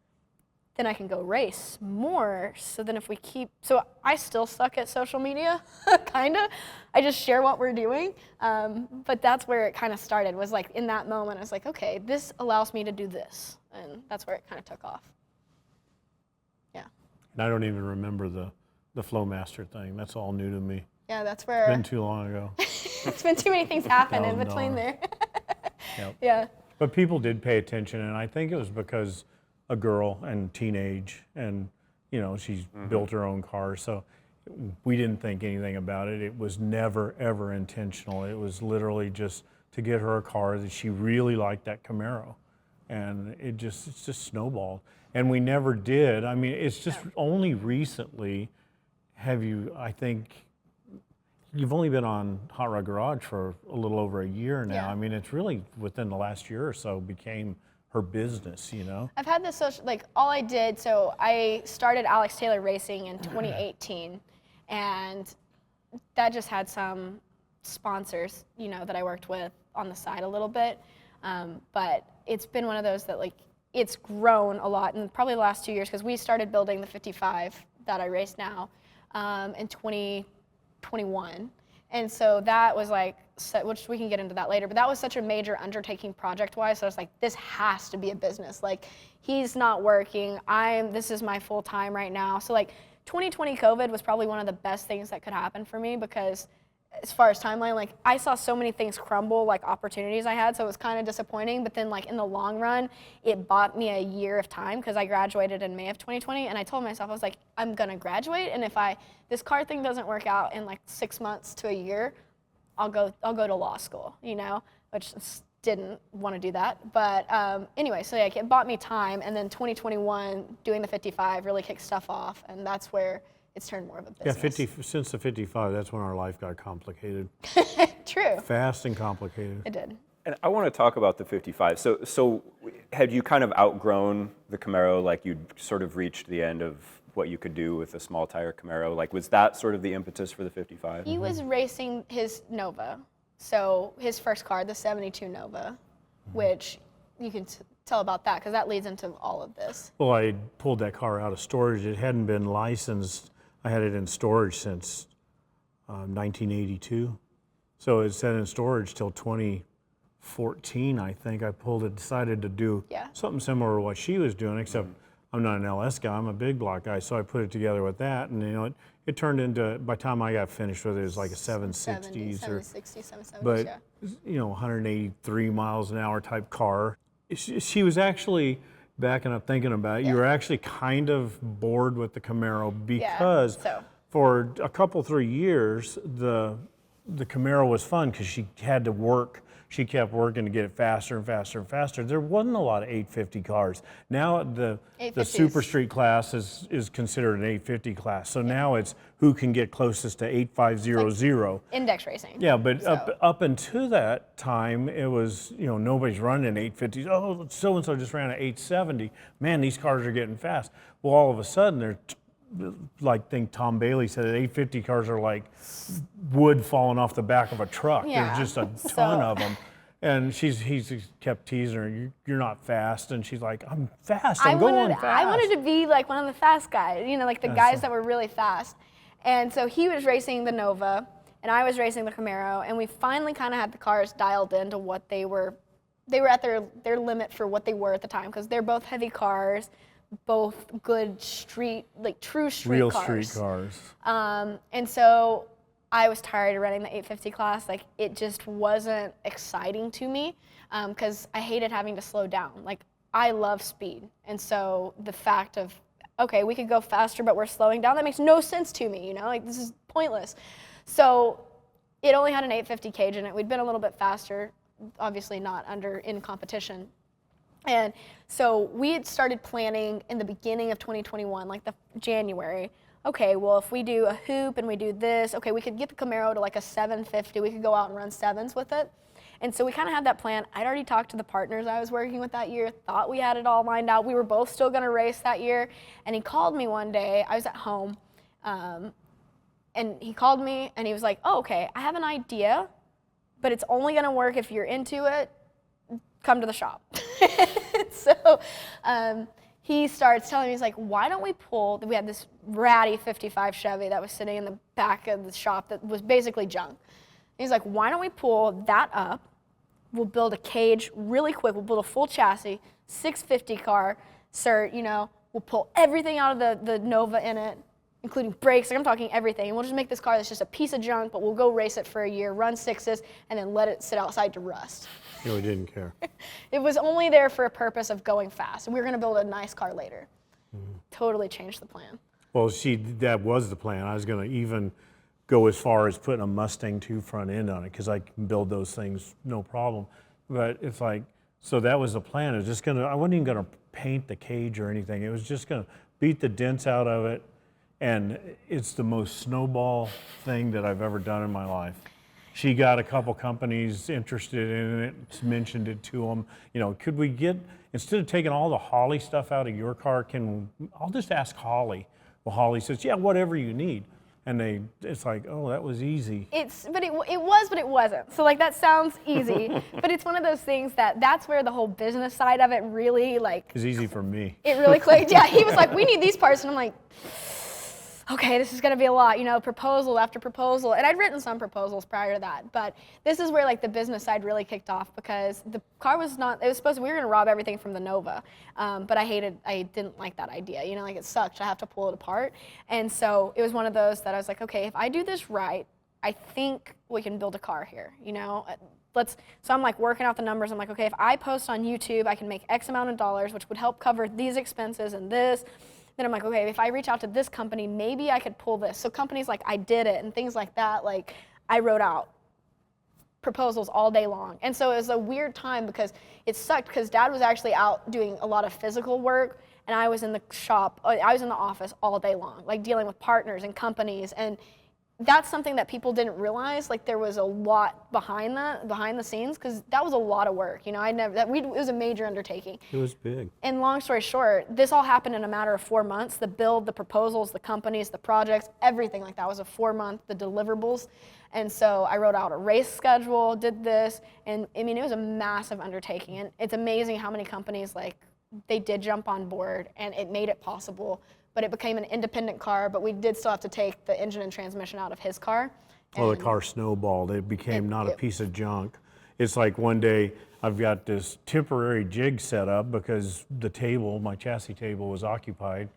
then I can go race more. So then if we keep, so I still suck at social media, kind of. I just share what we're doing. But that's where it kind of started, was like in that moment, I was like, okay, this allows me to do this. And that's where it kind of took off. Yeah. And I don't even remember the Flowmaster thing. That's all new to me. Yeah, that's where. It's been too long ago. It's been too many things happen in between there. Yep. Yeah. But people did pay attention, and I think it was because a girl and teenage, and, you know, she's built her own car, so we didn't think anything about it. It was never, ever intentional. It was literally just to get her a car that she really liked, that Camaro, and it's just snowballed. And we never did. I mean, it's just only recently have you, I think, you've only been on Hot Rod Garage for a little over a year now. Yeah. I mean, it's really within the last year or so became her business, you know? I've had this social, like, all I did, so I started Alex Taylor Racing in 2018, and that just had some sponsors, you know, that I worked with on the side a little bit. But it's been one of those that, like, it's grown a lot in probably the last 2 years, because we started building the 55 that I race now in 2021. And so that was like, which we can get into that later, but that was such a major undertaking project-wise, so I was like, this has to be a business. Like, he's not working, this is my full time right now. So like, 2020 COVID was probably one of the best things that could happen for me, because as far as timeline, like, I saw so many things crumble, like opportunities I had, so it was kind of disappointing, but then, like, in the long run, it bought me a year of time, because I graduated in May of 2020, and I told myself, I was like, I'm gonna graduate, and if this car thing doesn't work out in like 6 months to a year, I'll go to law school, you know, which didn't want to do that, but anyway, so like, it bought me time, and then 2021, doing the 55 really kicked stuff off, and that's where it's turned more of a business. Yeah, since the 55, that's when our life got complicated. True. Fast and complicated. It did. And I want to talk about the 55. So had you kind of outgrown the Camaro, like you'd sort of reached the end of what you could do with a small tire Camaro? Like, was that sort of the impetus for the 55? He was racing his Nova, so his first car, the 72 Nova, which you can tell about that, because that leads into all of this. Well, I pulled that car out of storage. It hadn't been licensed. I had it in storage since 1982. So it sat in storage till 2014, I think. I decided to do something similar to what she was doing, except I'm not an LS guy, I'm a big block guy. So I put it together with that, and it turned into, by the time I got finished with it, it was like a 760s 770s, but 183 miles an hour type car. She was actually, backing up thinking about it, you were actually kind of bored with the Camaro because for a couple, 3 years, the Camaro was fun because she had to work. She kept working to get it faster and faster and faster. There wasn't a lot of 850 cars. Now the Super Street class is considered an 850 class. So now it's who can get closest to 8500. Like index racing. Yeah, but up until that time, it was, nobody's running 850s. Oh, so-and-so just ran an 870. Man, these cars are getting fast. Well, all of a sudden, they're I think Tom Bailey said that 850 cars are like wood falling off the back of a truck. There's just a ton of them. And he's kept teasing her, you're not fast. And she's like, I'm fast, I'm going fast. I wanted to be like one of the fast guys, like the guys that were really fast. And so he was racing the Nova, and I was racing the Camaro, and we finally kind of had the cars dialed into what they were at their limit for what they were at the time, because they're both heavy cars, both good street, like true street real cars. Real street cars. And so I was tired of running the 850 class. Like, it just wasn't exciting to me because I hated having to slow down. Like, I love speed. And so the fact of, okay, we could go faster, but we're slowing down, that makes no sense to me, like this is pointless. So it only had an 850 cage in it. We'd been a little bit faster, obviously not in competition. And so we had started planning in the beginning of 2021, like the January. Okay, well, if we do a hoop and we do this, okay, we could get the Camaro to like a 750. We could go out and run sevens with it. And so we kind of had that plan. I'd already talked to the partners I was working with that year, thought we had it all lined out. We were both still going to race that year. And he called me one day. I was at home. And he called me and he was like, oh, okay, I have an idea, but it's only going to work if you're into it. Come to the shop. So he starts telling me, he's like, why don't we pull, we had this ratty 55 Chevy that was sitting in the back of the shop that was basically junk. And he's like, why don't we pull that up? We'll build a cage really quick. We'll build a full chassis, 650 car, we'll pull everything out of the Nova in it, including brakes, like I'm talking everything. And we'll just make this car that's just a piece of junk, but we'll go race it for a year, run sixes, and then let it sit outside to rust. No, he didn't care. It was only there for a purpose of going fast. We were going to build a nice car later. Totally changed the plan. Well, that was the plan. I was going to even go as far as putting a Mustang 2 front end on it because I can build those things no problem. But it's like, so that was the plan. It was just I wasn't even going to paint the cage or anything. It was just going to beat the dents out of it. And it's the most snowball thing that I've ever done in my life. She got a couple companies interested in it, mentioned it to them. Could we get, instead of taking all the Holly stuff out of your car, I'll just ask Holly. Well, Holly says, yeah, whatever you need. And it's like, oh, that was easy. But it was, but it wasn't. So like, that sounds easy, but it's one of those things that's where the whole business side of it really It's easy for me. It really clicked. Yeah, he was like, we need these parts. And I'm like, okay, this is going to be a lot, proposal after proposal. And I'd written some proposals prior to that, but this is where like the business side really kicked off because the car was we were going to rob everything from the Nova. But I didn't like that idea. Like it sucked to have to pull it apart. And so it was one of those that I was like, okay, if I do this right, I think we can build a car here, So I'm like working out the numbers. I'm like, okay, if I post on YouTube, I can make X amount of dollars, which would help cover these expenses and this. Then I'm like, okay, if I reach out to this company, maybe I could pull this. So companies like I Did It and things like that, like I wrote out proposals all day long. And so it was a weird time because it sucked because Dad was actually out doing a lot of physical work and I was in the shop, I was in the office all day long, like dealing with partners and companies. And that's something that people didn't realize. Like there was a lot behind the scenes, because that was a lot of work. It was a major undertaking. It was big. And long story short, this all happened in a matter of 4 months. The build, the proposals, the companies, the projects, everything like that was a 4-month, the deliverables. And so I wrote out a race schedule, did this, and it was a massive undertaking. And it's amazing how many companies they did jump on board and it made it possible. But it became an independent car, but we did still have to take the engine and transmission out of his car Well, the And car snowballed. It became not a piece of junk. It's like one day I've got this temporary jig set up because the table, my chassis table, was occupied.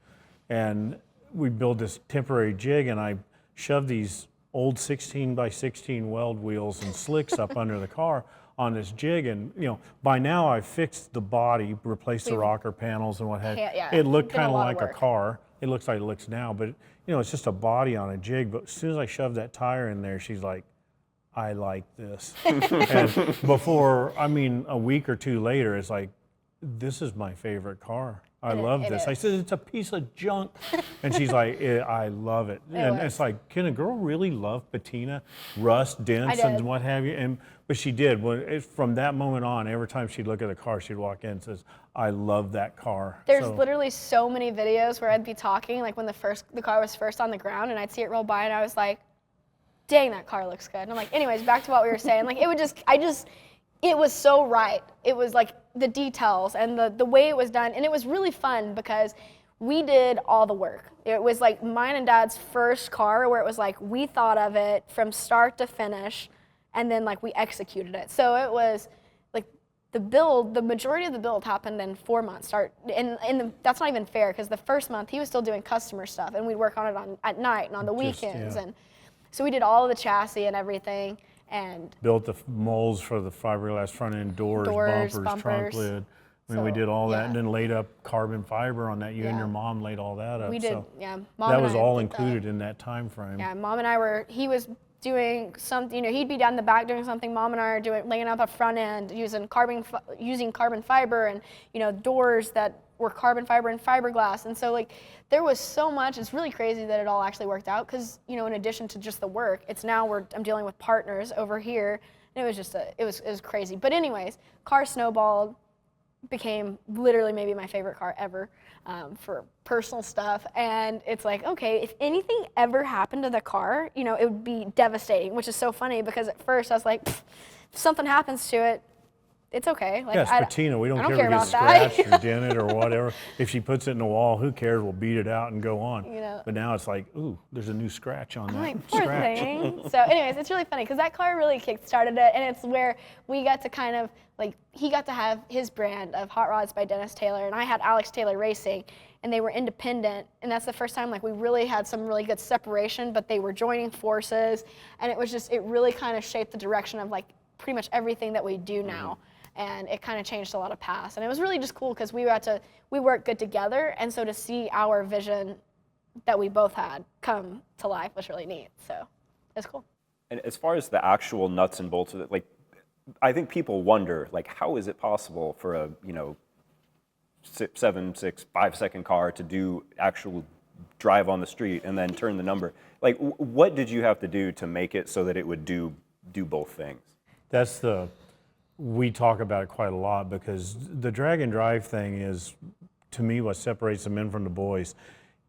And we built this temporary jig, and I shoved these old 16 by 16 weld wheels and slicks up under the car on this jig. And, you know, by now I've fixed the body, replaced the rocker panels and what have you. Yeah, It looked been a kind of lot of like a work. car. It looks like it looks now, but, you know, it's just a body on a jig. But as soon as I shoved that tire in there, she's like, I like this. And before, I mean, a week or two later, it's like, this is my favorite car. I love this. I said, it's a piece of junk. And she's like, I love it. And it's like, can a girl really love patina, rust, dents, and what have you? But she did. From that moment on, every time she'd look at the car, she'd walk in and says, I love that car. There's literally so many videos where I'd be talking, like when the car was first on the ground, and I'd see it roll by, and I was like, dang, that car looks good. And I'm like, anyways, back to what we were saying. Like, it was so right. It was like the details and the way it was done. And it was really fun because we did all the work. It was like mine and Dad's first car where it was like we thought of it from start to finish and then like we executed it. So it was like the majority of the build happened in 4 months. That's not even fair because the first month he was still doing customer stuff and we'd work on it at night and on the weekends. And so we did all of the chassis and everything. And built the molds for the fiberglass front end doors, bumpers, trunk lid. I mean, we did all that, and then laid up carbon fiber on that. You and your mom laid all that up. We did, Mom that was all included in that time frame. Yeah, Mom and I he was doing something, you know, he'd be down the back doing something. Mom and I are laying out the front end, using carbon fiber and, you know, doors that were carbon fiber and fiberglass. And so like there was so much. It's really crazy that it all actually worked out because, you know, in addition to just the work, it's now I'm dealing with partners over here. And it was just it was crazy. But anyways, car snowballed, became literally maybe my favorite car ever for personal stuff. And it's like, okay, if anything ever happened to the car, you know, it would be devastating, which is so funny because at first I was like, if something happens to it, it's okay. Like, it's patina. We don't care if it gets scratched or dented or whatever. If she puts it in the wall, who cares? We'll beat it out and go on. You know, but now it's like, ooh, there's a new scratch on that. Like, poor thing. So anyways, it's really funny because that car really kick-started it, and it's where we got to kind of, like, he got to have his brand of Hot Rods by Dennis Taylor, and I had Alex Taylor Racing, and they were independent, and that's the first time, like, we really had some really good separation, but they were joining forces, and it was just, it really kind of shaped the direction of, like, pretty much everything that we do now. And it kind of changed a lot of paths. And it was really just cool because we worked good together. And so to see our vision that we both had come to life was really neat. So it's cool. And as far as the actual nuts and bolts of it, like, I think people wonder, like, how is it possible for a, you know, 5-second car to do actual drive on the street and then turn the number? Like, what did you have to do to make it so that it would do both things? We talk about it quite a lot because the drag and drive thing is, to me, what separates the men from the boys.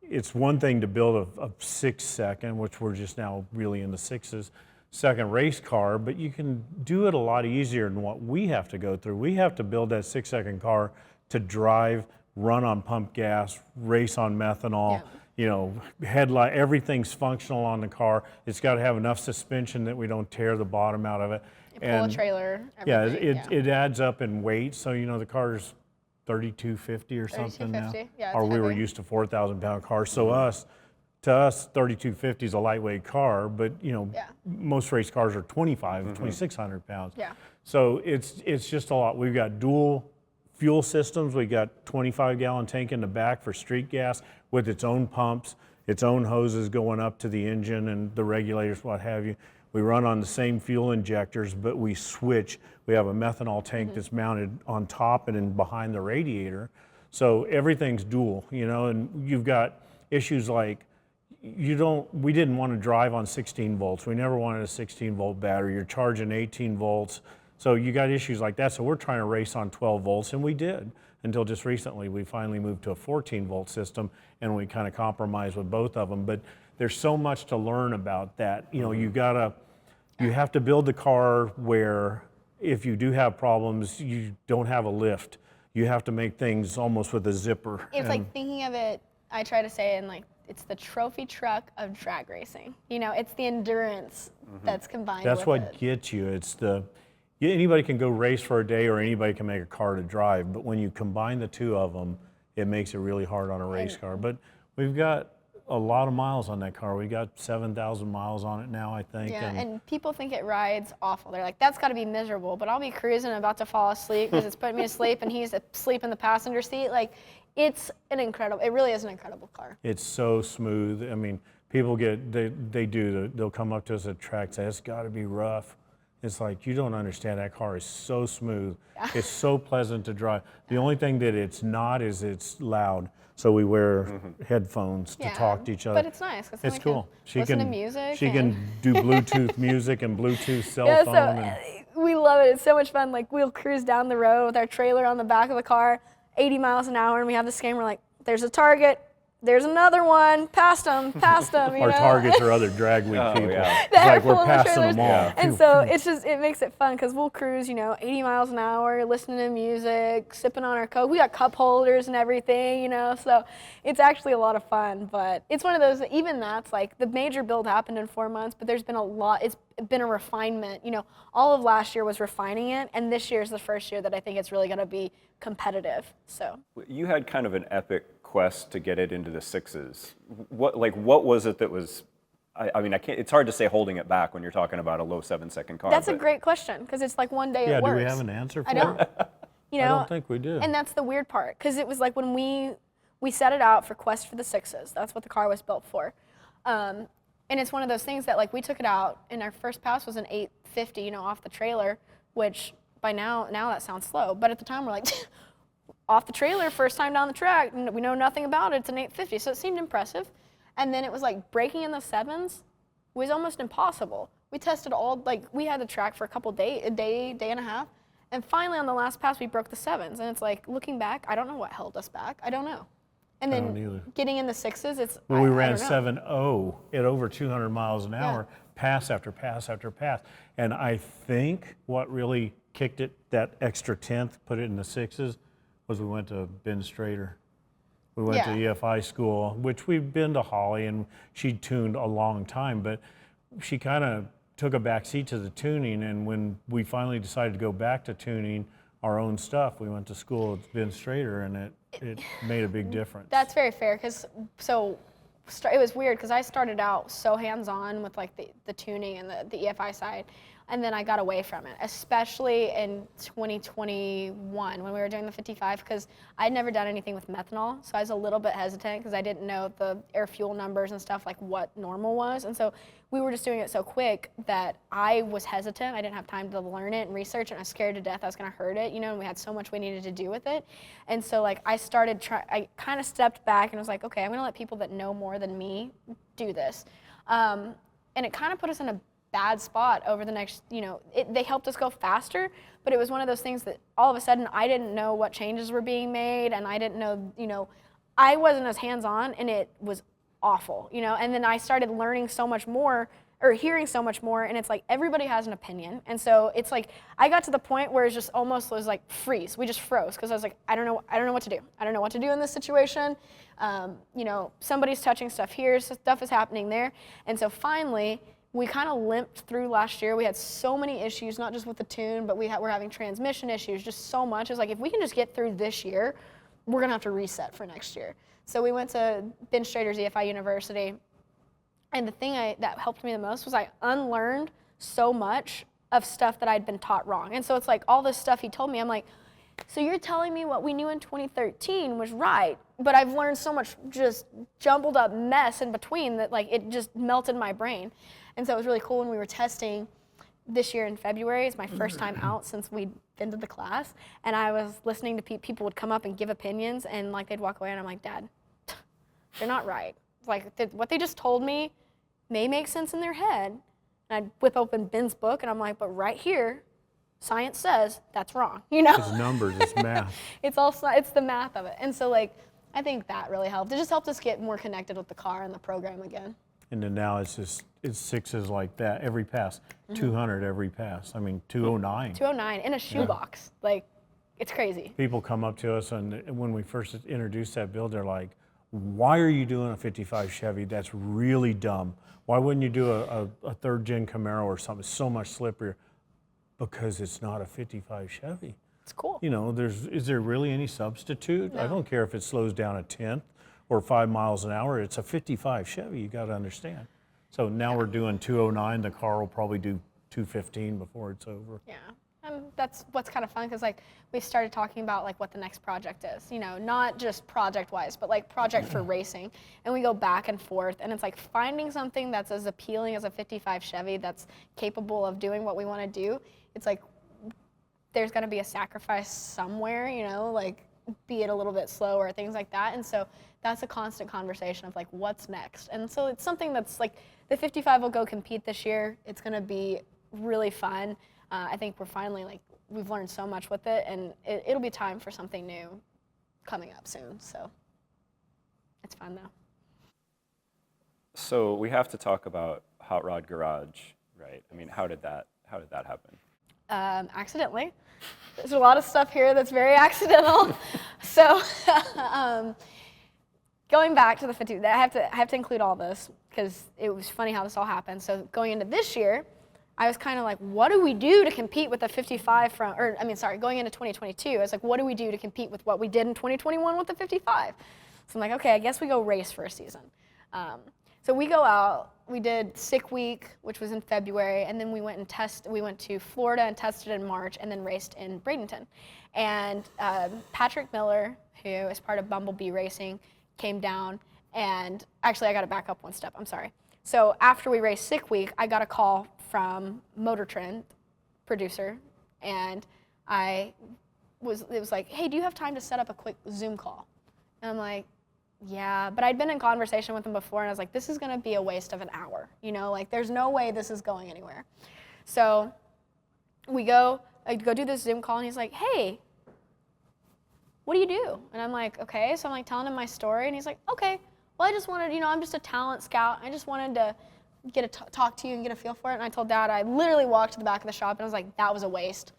It's one thing to build a 6-second, which we're just now really in the 6s, second race car, but you can do it a lot easier than what we have to go through. We have to build that 6-second car to drive, run on pump gas, race on methanol. You know, headlight, everything's functional on the car. It's got to have enough suspension that we don't tear the bottom out of it. Pull a trailer. It adds up in weight. So, you know, the car's 3,250 or something now. Or we were used to 4,000-pound cars. So to us, 3,250 is a lightweight car, but, you know, most race cars are 2,600 pounds. So it's just a lot. We've got dual fuel systems. We got 25-gallon tank in the back for street gas with its own pumps, its own hoses going up to the engine and the regulators, what have you. We run on the same fuel injectors, but we switch. We have a methanol tank that's mounted on top and in behind the radiator. So everything's dual, you know, and you've got issues like we didn't want to drive on 16 volts. We never wanted a 16-volt battery. You're charging 18 volts. So you got issues like that. So we're trying to race on 12 volts, and we did until just recently. We finally moved to a 14-volt system, and we kind of compromised with both of them. But there's so much to learn about that. You know, you have to build the car where if you do have problems, you don't have a lift. You have to make things almost with a zipper. It's like thinking of it, I try to say in like it's the trophy truck of drag racing. You know, it's the endurance that's combined That's with what it. gets you. Anybody can go race for a day, or anybody can make a car to drive, but when you combine the two of them, it makes it really hard on a race car. But we've got a lot of miles on that car. We got 7,000 miles on it now, I think. Yeah, and people think it rides awful. They're like, that's got to be miserable. But I'll be cruising, about to fall asleep because it's putting me to sleep, and he's asleep in the passenger seat. Like, it really is an incredible car. It's so smooth. I mean, people they'll come up to us at track and say, it's got to be rough. It's like, you don't understand, that car is so smooth. Yeah. It's so pleasant to drive. The only thing that it's not is it's loud. So we wear headphones to talk to each other. But it's nice. It's cool. She can listen to music. She can do Bluetooth music and Bluetooth cell phone. We love it. It's so much fun. Like, we'll cruise down the road with our trailer on the back of the car, 80 miles an hour, and we have this game. We're like, there's a target. There's another one. Past them. Our targets are other drag week people. Yeah. It's like we're passing them all. Yeah. And so it makes it fun because we'll cruise, 80 miles an hour, listening to music, sipping on our Coke. We got cup holders and everything, so it's actually a lot of fun. But it's one of those, even that's like, the major build happened in 4 months, but there's been a lot, it's been a refinement. All of last year was refining it, and this year is the first year that I think it's really going to be competitive. So you had kind of an epic quest to get it into the sixes. What was it that was, I mean, it's hard to say holding it back when you're talking about a low 7-second car. That's a great question, because it's like one day it works. Yeah, do we have an answer for I don't. it? I don't think we do. And that's the weird part, because it was like when we set it out for Quest for the Sixes. That's what the car was built for. And it's one of those things that, like, we took it out, and our first pass was an 850, off the trailer, which by now that sounds slow. But at the time, we're like, off the trailer, first time down the track, and we know nothing about it, it's an 850, so it seemed impressive. And then it was like breaking in the sevens was almost impossible. We tested we had the track for a day and a half, and finally on the last pass we broke the sevens, and it's like, looking back, I don't know what held us back, I don't know. And then getting in the sixes, we ran 7.0 at over 200 miles an hour, pass after pass after pass. And I think what really kicked it, that extra tenth, put it in the sixes, was we went to Ben Strader. We went to EFI school, which we've been to Holly, and she tuned a long time, but she kind of took a back seat to the tuning, and when we finally decided to go back to tuning our own stuff, we went to school at Ben Strader, and it made a big difference. That's very fair, because it was weird, because I started out so hands-on with like the tuning and the EFI side, and then I got away from it, especially in 2021 when we were doing the 55, because I'd never done anything with methanol, so I was a little bit hesitant because I didn't know the air fuel numbers and stuff, like what normal was, and so we were just doing it so quick that I was hesitant. I didn't have time to learn it and research it, and I was scared to death I was going to hurt it, and we had so much we needed to do with it, and so like I kind of stepped back and was like, okay, I'm going to let people that know more than me do this, and it kind of put us in a bad spot over the next, they helped us go faster, but it was one of those things that all of a sudden I didn't know what changes were being made, and I didn't know, I wasn't as hands-on, and it was awful, and then I started learning so much more, or hearing so much more, and it's like everybody has an opinion, and so it's like I got to the point where it just almost was like freeze. We just froze, because I was like, I don't know what to do. I don't know what to do in this situation. Somebody's touching stuff here, so stuff is happening there, and so finally we kind of limped through last year. We had so many issues, not just with the tune, but we're having transmission issues, just so much. It's like, if we can just get through this year, we're gonna have to reset for next year. So we went to Ben Strader's EFI University, and the thing that helped me the most was I unlearned so much of stuff that I'd been taught wrong. And so it's like all this stuff he told me, I'm like, so you're telling me what we knew in 2013 was right, but I've learned so much just jumbled up mess in between that like it just melted my brain. And so it was really cool when we were testing this year in February. It's my first time out since we'd been to the class, and I was listening to people would come up and give opinions, and like they'd walk away, and I'm like, Dad, they're not right. Like what they just told me may make sense in their head. And I'd whip open Ben's book, and I'm like, but right here, science says that's wrong. It's numbers, it's math. It's the math of it, and so like I think that really helped. It just helped us get more connected with the car and the program again. And then now it's sixes like that every pass, 200 every pass. I mean, 209. 209 in a shoebox. Like, it's crazy. People come up to us, and when we first introduced that build, they're like, why are you doing a 55 Chevy? That's really dumb. Why wouldn't you do a third gen Camaro or something? It's so much slipperier. Because it's not a 55 Chevy. It's cool. You know, is there really any substitute? No. I don't care if it slows down a tenth or 5 miles an hour. It's a 55 Chevy, you got to understand. So now we're doing 209. The car will probably do 215 before it's over. Yeah, and that's what's kind of fun, because like we started talking about like what the next project is, you know, not just project wise, but like project for racing. And we go back and forth, and it's like finding something that's as appealing as a 55 Chevy that's capable of doing what we want to do. It's like there's going to be a sacrifice somewhere, you know, like be it a little bit slow or things like that. And so that's a constant conversation of like what's next. And so it's something that's like the 55 will go compete this year. It's going to be really fun. I think we're finally like we've learned so much with it, and it'll be time for something new coming up soon. So it's fun though. So we have to talk about Hot Rod Garage, right? I mean, how did that happen? Accidentally. There's a lot of stuff here that's very accidental. So going back to the 50, I have to include all this because it was funny how this all happened. So going into this year, I was kind of like, what do we do to compete with the 55 going into 2022, I was like, what do we do to compete with what we did in 2021 with the 55? So I'm like, okay, I guess we go race for a season. So we go out, we did Sick Week, which was in February, and then we went to Florida and tested in March, and then raced in Bradenton. And Patrick Miller, who is part of Bumblebee Racing, came down, and actually I got to back up one step, I'm sorry. So after we raced Sick Week, I got a call from Motor Trend, producer, and it was like, hey, do you have time to set up a quick Zoom call? And I'm like, yeah, but I'd been in conversation with him before, and I was like, this is going to be a waste of an hour. You know, like there's no way this is going anywhere. So I go do this Zoom call, and he's like, hey, what do you do? And I'm like, okay. So I'm like telling him my story, and he's like, okay, well, I just wanted, I'm just a talent scout. I just wanted to talk to you and get a feel for it. And I told Dad, I literally walked to the back of the shop, and I was like, that was a waste,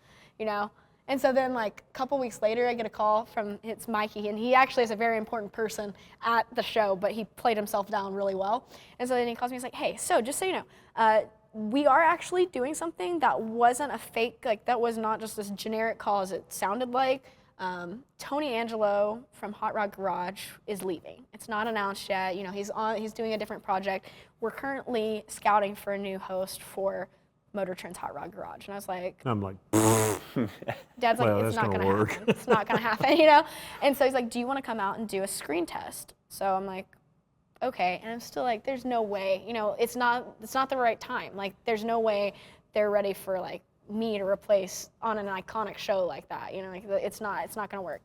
And so then like a couple weeks later, I get a call from, it's Mikey, and he actually is a very important person at the show, but he played himself down really well. And so then he calls me, he's like, hey, so just so you know, we are actually doing something that wasn't a fake, like that was not just this generic call as it sounded like. Tony Angelo from Hot Rod Garage is leaving. It's not announced yet. He's doing a different project. We're currently scouting for a new host for Motor Trend's Hot Rod Garage. And I was like, Dad's like, well, it's not going to happen. It's not going to happen, And so he's like, do you want to come out and do a screen test? So I'm like, okay. And I'm still like, there's no way, it's not the right time. Like, there's no way they're ready for like me to replace on an iconic show like that. Like it's not going to work.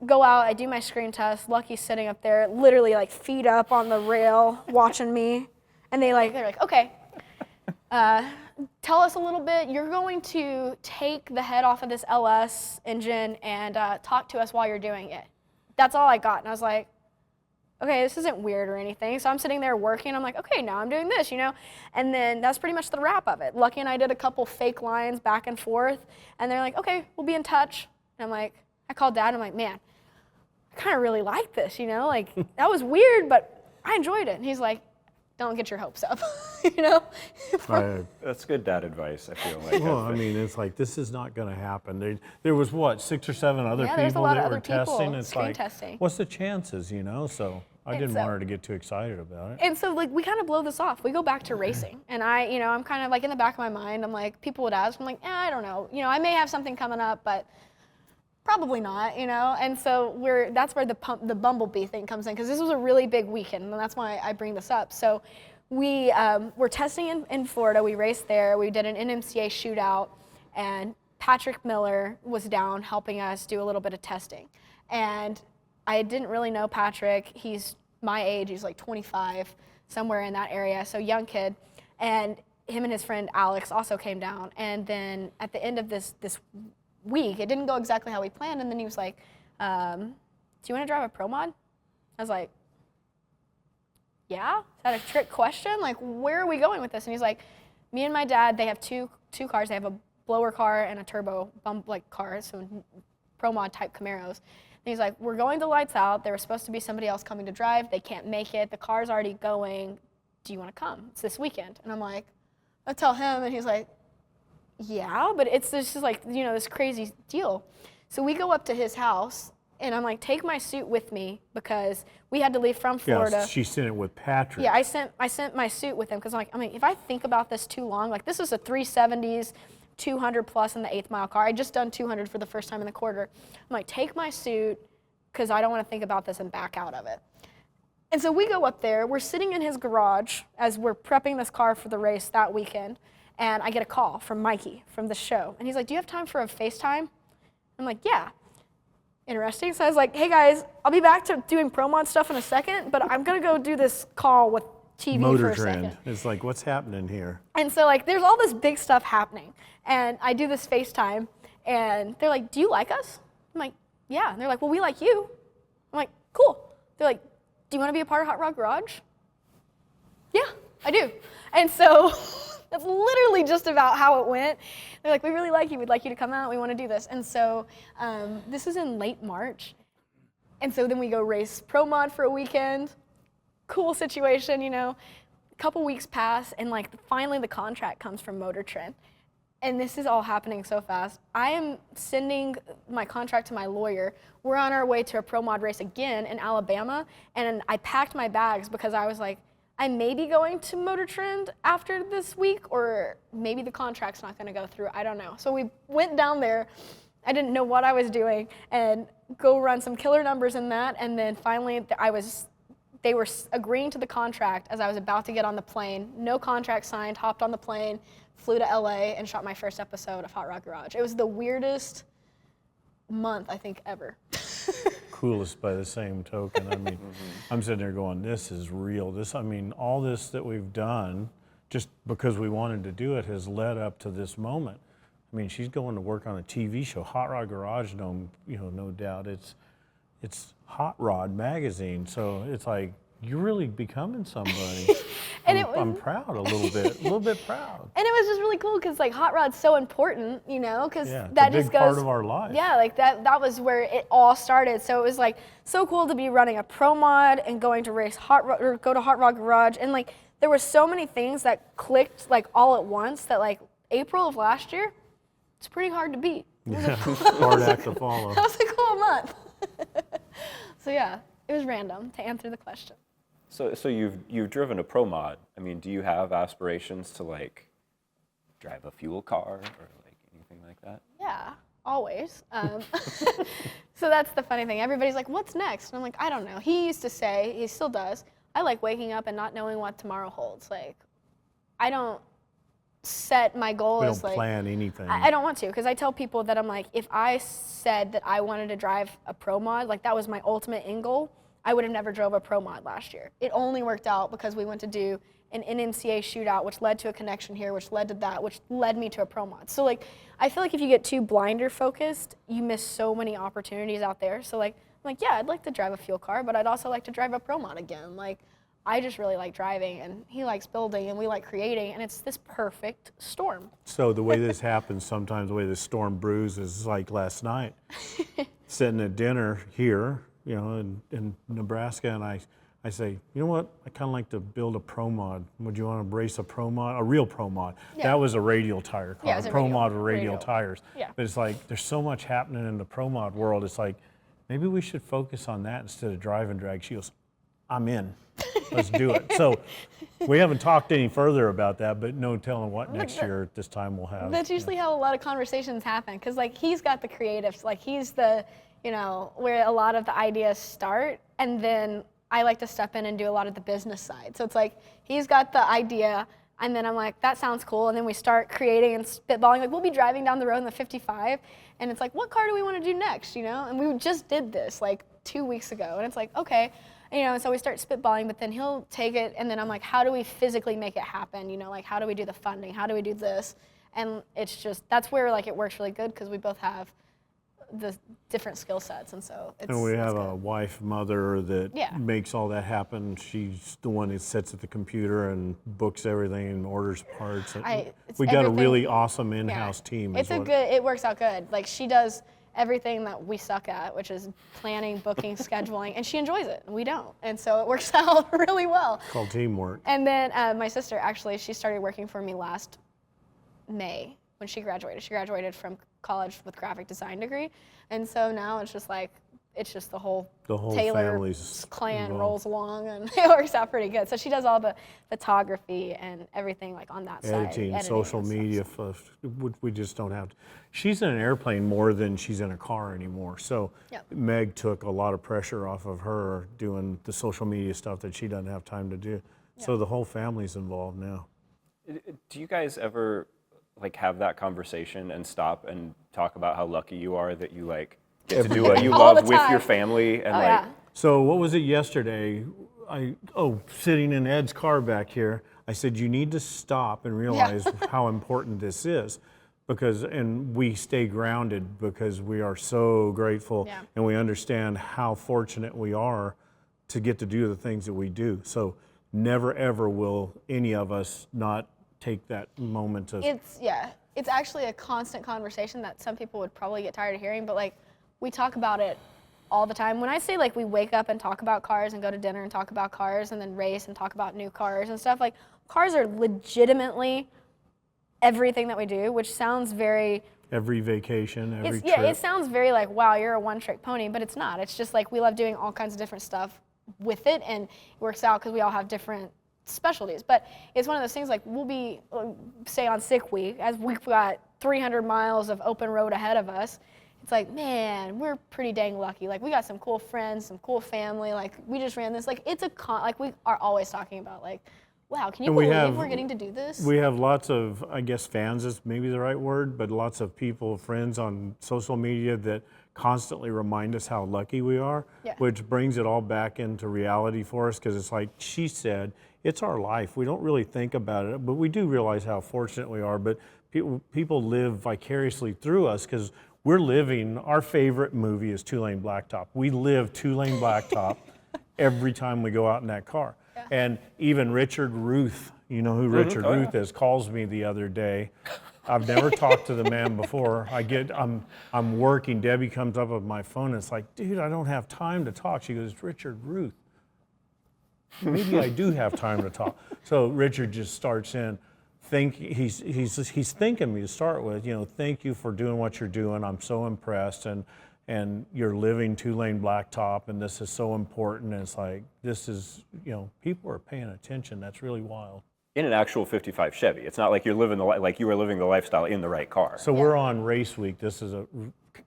Go out, I do my screen test. Lucky's sitting up there, literally like feet up on the rail, watching me. And they're like, okay. Tell us a little bit. You're going to take the head off of this LS engine and talk to us while you're doing it. That's all I got. And I was like, okay, this isn't weird or anything. So I'm sitting there working. I'm like, okay, now I'm doing this, And then that's pretty much the wrap of it. Lucky and I did a couple fake lines back and forth. And they're like, okay, we'll be in touch. And I'm like, I called Dad. And I'm like, man, I kind of really like this, Like, that was weird, but I enjoyed it. And he's like, don't get your hopes up, That's good dad advice, I feel like. Well, I mean, it's like, this is not going to happen. There was, 6 or 7 other people that were testing. It's like, testing. what's the chances, So I didn't want her to get too excited about it. And so, like, we kind of blow this off. We go back to racing. And I'm kind of, like, in the back of my mind, I'm like, people would ask, I'm like, I don't know. I may have something coming up, but probably not, And so that's where the Bumblebee thing comes in, because this was a really big weekend, and that's why I bring this up. So we were testing in Florida. We raced there. We did an NMCA shootout, and Patrick Miller was down helping us do a little bit of testing. And I didn't really know Patrick. He's my age. He's like 25, somewhere in that area, so young kid. And him and his friend Alex also came down. And then at the end of this week, it didn't go exactly how we planned, and then he was like, do you want to drive a Pro Mod? I was like, yeah? Is that a trick question? Like, where are we going with this? And he's like, me and my dad, they have two cars. They have a blower car and a turbo car, so Pro Mod type Camaros. he's like, we're going to Lights Out. There was supposed to be somebody else coming to drive. They can't make it. The car's already going. Do you want to come? It's this weekend. And I'm like, I tell him, and he's like, yeah, but it's this is like, you know, this crazy deal. So we go up to his house, and I'm like, take my suit with me because we had to leave from Florida. Yeah, she sent it with Patrick. Yeah, I sent my suit with him because I'm like, I mean, if I think about this too long, like this is a 370s, 200 plus in the 8th mile car. I just done 200 for the first time in the quarter. I'm like, take my suit because I don't want to think about this and back out of it. And so we go up there. We're sitting in his garage as we're prepping this car for the race that weekend. And I get a call from Mikey from the show. And he's like, do you have time for a FaceTime? I'm like, yeah. Interesting. So I was like, hey guys, I'll be back to doing pro mod stuff in a second, but I'm going to go do this call with TV Motor for a Trend. second. It's like, what's happening here? And so like, there's all this big stuff happening. And I do this FaceTime, and they're like, do you like us? I'm like, yeah. And they're like, well, we like you. I'm like, cool. They're like, do you want to be a part of Hot Rod Garage? Yeah, I do. And so that's literally just about how it went. They're like, we really like you. We'd like you to come out. We want to do this. And so this is in late March. And so then we go race Pro Mod for a weekend. Cool situation, you know. A couple weeks pass, and like finally the contract comes from Motor Trend. And this is all happening so fast. I am sending my contract to my lawyer. We're on our way to a Pro Mod race again in Alabama. And I packed my bags because I was like, I may be going to Motor Trend after this week, or maybe the contract's not gonna go through, I don't know. So we went down there, I didn't know what I was doing, and go run some killer numbers in that, and then finally they were agreeing to the contract as I was about to get on the plane. No contract signed, hopped on the plane, flew to LA, and shot my first episode of Hot Rod Garage. It was the weirdest month, I think, ever. Coolest by the same token. I mean, I'm sitting there going, this is real. I mean, all this that we've done, just because we wanted to do it, has led up to this moment. I mean, she's going to work on a TV show, Hot Rod Garage, no doubt. It's Hot Rod magazine, so it's like, you're really becoming somebody. And I'm proud a little bit proud. And it was just really cool because like Hot Rod's so important, you know, because that just goes. Part of our life. Yeah, like that was where it all started. So it was like so cool to be running a Pro Mod and going to race Hot Rod or go to Hot Rod Garage, and like there were so many things that clicked like all at once that like April of last year, it's pretty hard to beat. Yeah, hard act to follow. That was a cool month. So yeah, it was random to answer the question. So you've driven a Pro Mod. I mean, do you have aspirations to like drive a fuel car or like anything like that? Yeah, always. So that's the funny thing. Everybody's like, what's next? And I'm like, I don't know. He used to say, he still does, I like waking up and not knowing what tomorrow holds. Like, I don't set my goal as like. We don't plan anything. I don't want to, because I tell people that I'm like, if I said that I wanted to drive a Pro Mod, like that was my ultimate end goal, I would have never drove a Pro Mod last year. It only worked out because we went to do an NMCA shootout, which led to a connection here, which led to that, which led me to a Pro Mod. So like, I feel like if you get too blinder focused, you miss so many opportunities out there. So like, I'm like, yeah, I'd like to drive a fuel car, but I'd also like to drive a Pro Mod again. Like, I just really like driving, and he likes building, and we like creating, and it's this perfect storm. So the way this happens, sometimes the way this storm brews is like last night, sitting at dinner here, you know, in Nebraska, and I say, you know what, I kind of like to build a Pro Mod. Would you want to race a Pro Mod, a real Pro Mod? Yeah. That was a radial tire car, Yeah, it was a a Pro radial- Mod with radial radial. tires. Yeah. But it's like, there's so much happening in the Pro Mod world, it's like, maybe we should focus on that instead of drive and drag. She goes, I'm in, let's do it. So we haven't talked any further about that, but no telling what next year at this time we'll have. That's usually how a lot of conversations happen, because like he's got the creatives, like he's the, you know, where a lot of the ideas start, and then I like to step in and do a lot of the business side. So it's like he's got the idea, and then I'm like, that sounds cool, and then we start creating and spitballing. Like we'll be driving down the road in the 55, and it's like, what car do we want to do next, you know? And we just did this like 2 weeks ago, and it's like, okay. You know, and so we start spitballing, but then he'll take it, and then I'm like, how do we physically make it happen? You know, like how do we do the funding? How do we do this? And it's just, that's where like it works really good, because we both have the different skill sets, and so it's. And we have good. a wife, mother that Yeah. makes all that happen. She's the one that sits at the computer and books everything and orders parts. It's We got a everything- really awesome Yeah. in-house team. It's is a what- good, it works out good. Like she does everything that we suck at, which is planning, booking, scheduling, and she enjoys it, and we don't. And so it works out really well. It's called teamwork. And then my sister, actually, she started working for me last May when she graduated. She graduated from college with graphic design degree. And so now it's just like, it's just the whole Taylor family's clan involved. rolls along, and it works out pretty good. So she does all the photography and everything like on that side. Editing, social media stuff. We just don't have to. She's in an airplane more than she's in a car anymore. So Yep. Meg took a lot of pressure off of her doing the social media stuff that she doesn't have time to do. So the whole family's involved now. Do you guys ever like have that conversation and stop and talk about how lucky you are that you like get to do what you All love the with time. your family and Oh, like yeah. So what was it yesterday? Sitting in Ed's car back here, I said, you need to stop and realize how important this is. And we stay grounded because we are so grateful and we understand how fortunate we are to get to do the things that we do. So never ever will any of us not take that moment to. It's actually a constant conversation that some people would probably get tired of hearing, but like we talk about it all the time. When I say like we wake up and talk about cars and go to dinner and talk about cars and then race and talk about new cars and stuff, like cars are legitimately everything that we do, which sounds very... Every vacation, every trip. Yeah, it sounds very like, wow, you're a one-trick pony, but it's not. It's just like we love doing all kinds of different stuff with it, and it works out because we all have different specialties. But it's one of those things like we'll be, say on sick week, as we've got 300 miles of open road ahead of us, it's like, man, we're pretty dang lucky. Like we got some cool friends, some cool family, like we just ran this, like it's like we are always talking about like, wow, can you believe we're getting to do this? We have lots of, I guess fans is maybe the right word, but lots of people, friends on social media that constantly remind us how lucky we are, which brings it all back into reality for us because it's like she said, it's our life. We don't really think about it, but we do realize how fortunate we are, but people live vicariously through us because we're living, our favorite movie is 2-Lane Blacktop. We live 2-Lane Blacktop every time we go out in that car. And even Richard Ruth, you know who Richard Ruth is, calls me the other day. I've never talked to the man before. I'm working, Debbie comes up with my phone and it's like, dude, I don't have time to talk. She goes, Richard Ruth. Maybe I do have time to talk. So Richard just starts in, he's thanking me to start with, you know, thank you for doing what you're doing. I'm so impressed and you're living 2-Lane Blacktop and this is so important. And it's like, this is, you know, people are paying attention. That's really wild. in an actual 55 Chevy. It's not like you're living like you were living the lifestyle in the right car. So we're on race week. This is a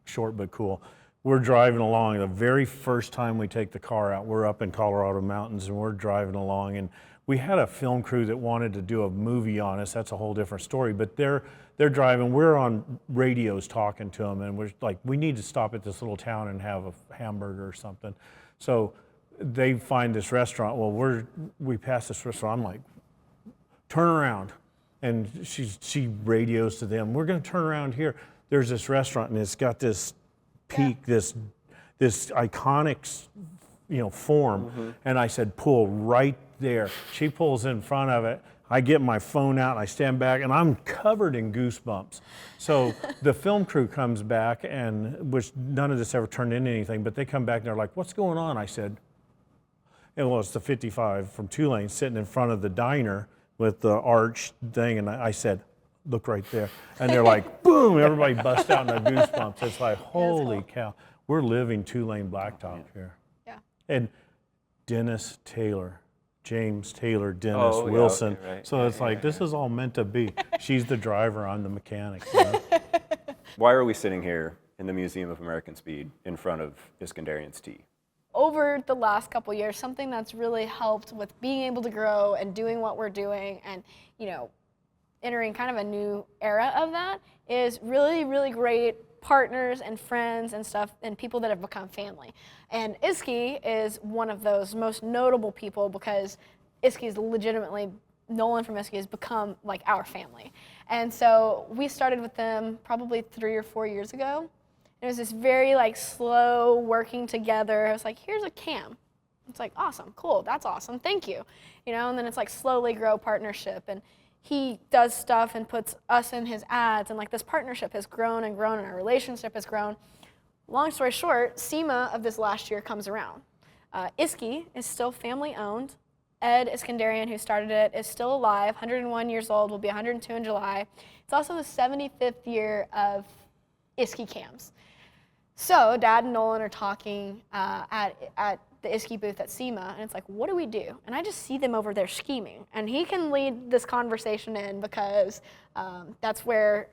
short but cool. We're driving along. The very first time we take the car out, we're up in Colorado mountains and we're driving along, and we had a film crew that wanted to do a movie on us. That's a whole different story. But they're driving. We're on radios talking to them, and we're like, we need to stop at this little town and have a hamburger or something. So they find this restaurant. Well, we pass this restaurant. I'm like, turn around, and she radios to them. We're going to turn around here. There's this restaurant, and it's got this peak, this iconic, form. And I said, pull right there. She pulls in front of it. I get my phone out and I stand back and I'm covered in goosebumps. So the film crew comes back, and which none of this ever turned into anything, but they come back and they're like, what's going on? I said, it's the 55 from 2-Lane sitting in front of the diner with the arch thing. And I said, look right there. And they're like, boom, everybody busts out in their goosebumps. It's like, holy cow, we're living 2-Lane Blacktop here. Yeah. And Dennis Taylor, James Taylor, Dennis Wilson. Yeah, okay, right. So it's like, this is all meant to be. She's the driver, I'm the mechanic. Why are we sitting here in the Museum of American Speed in front of Iskenderian's T? Over the last couple years, something that's really helped with being able to grow and doing what we're doing and, entering kind of a new era of that is really, really great partners and friends and stuff and people that have become family. And Isky is one of those most notable people because Isky is legitimately, Nolan from Isky has become like our family. And so we started with them probably 3 or 4 years ago. It was this very slow working together. It was like, here's a cam. It's like, awesome, cool, that's awesome, thank you. And then it's like slowly grow partnership. And he does stuff and puts us in his ads, and this partnership has grown and grown and our relationship has grown. Long story short, SEMA of this last year comes around. Isky is still family owned. Ed Iskenderian, who started it, is still alive, 101 years old, will be 102 in July. It's also the 75th year of Isky Cams. So Dad and Nolan are talking at the Isky booth at SEMA, and it's like, what do we do? And I just see them over there scheming. And he can lead this conversation in because that's where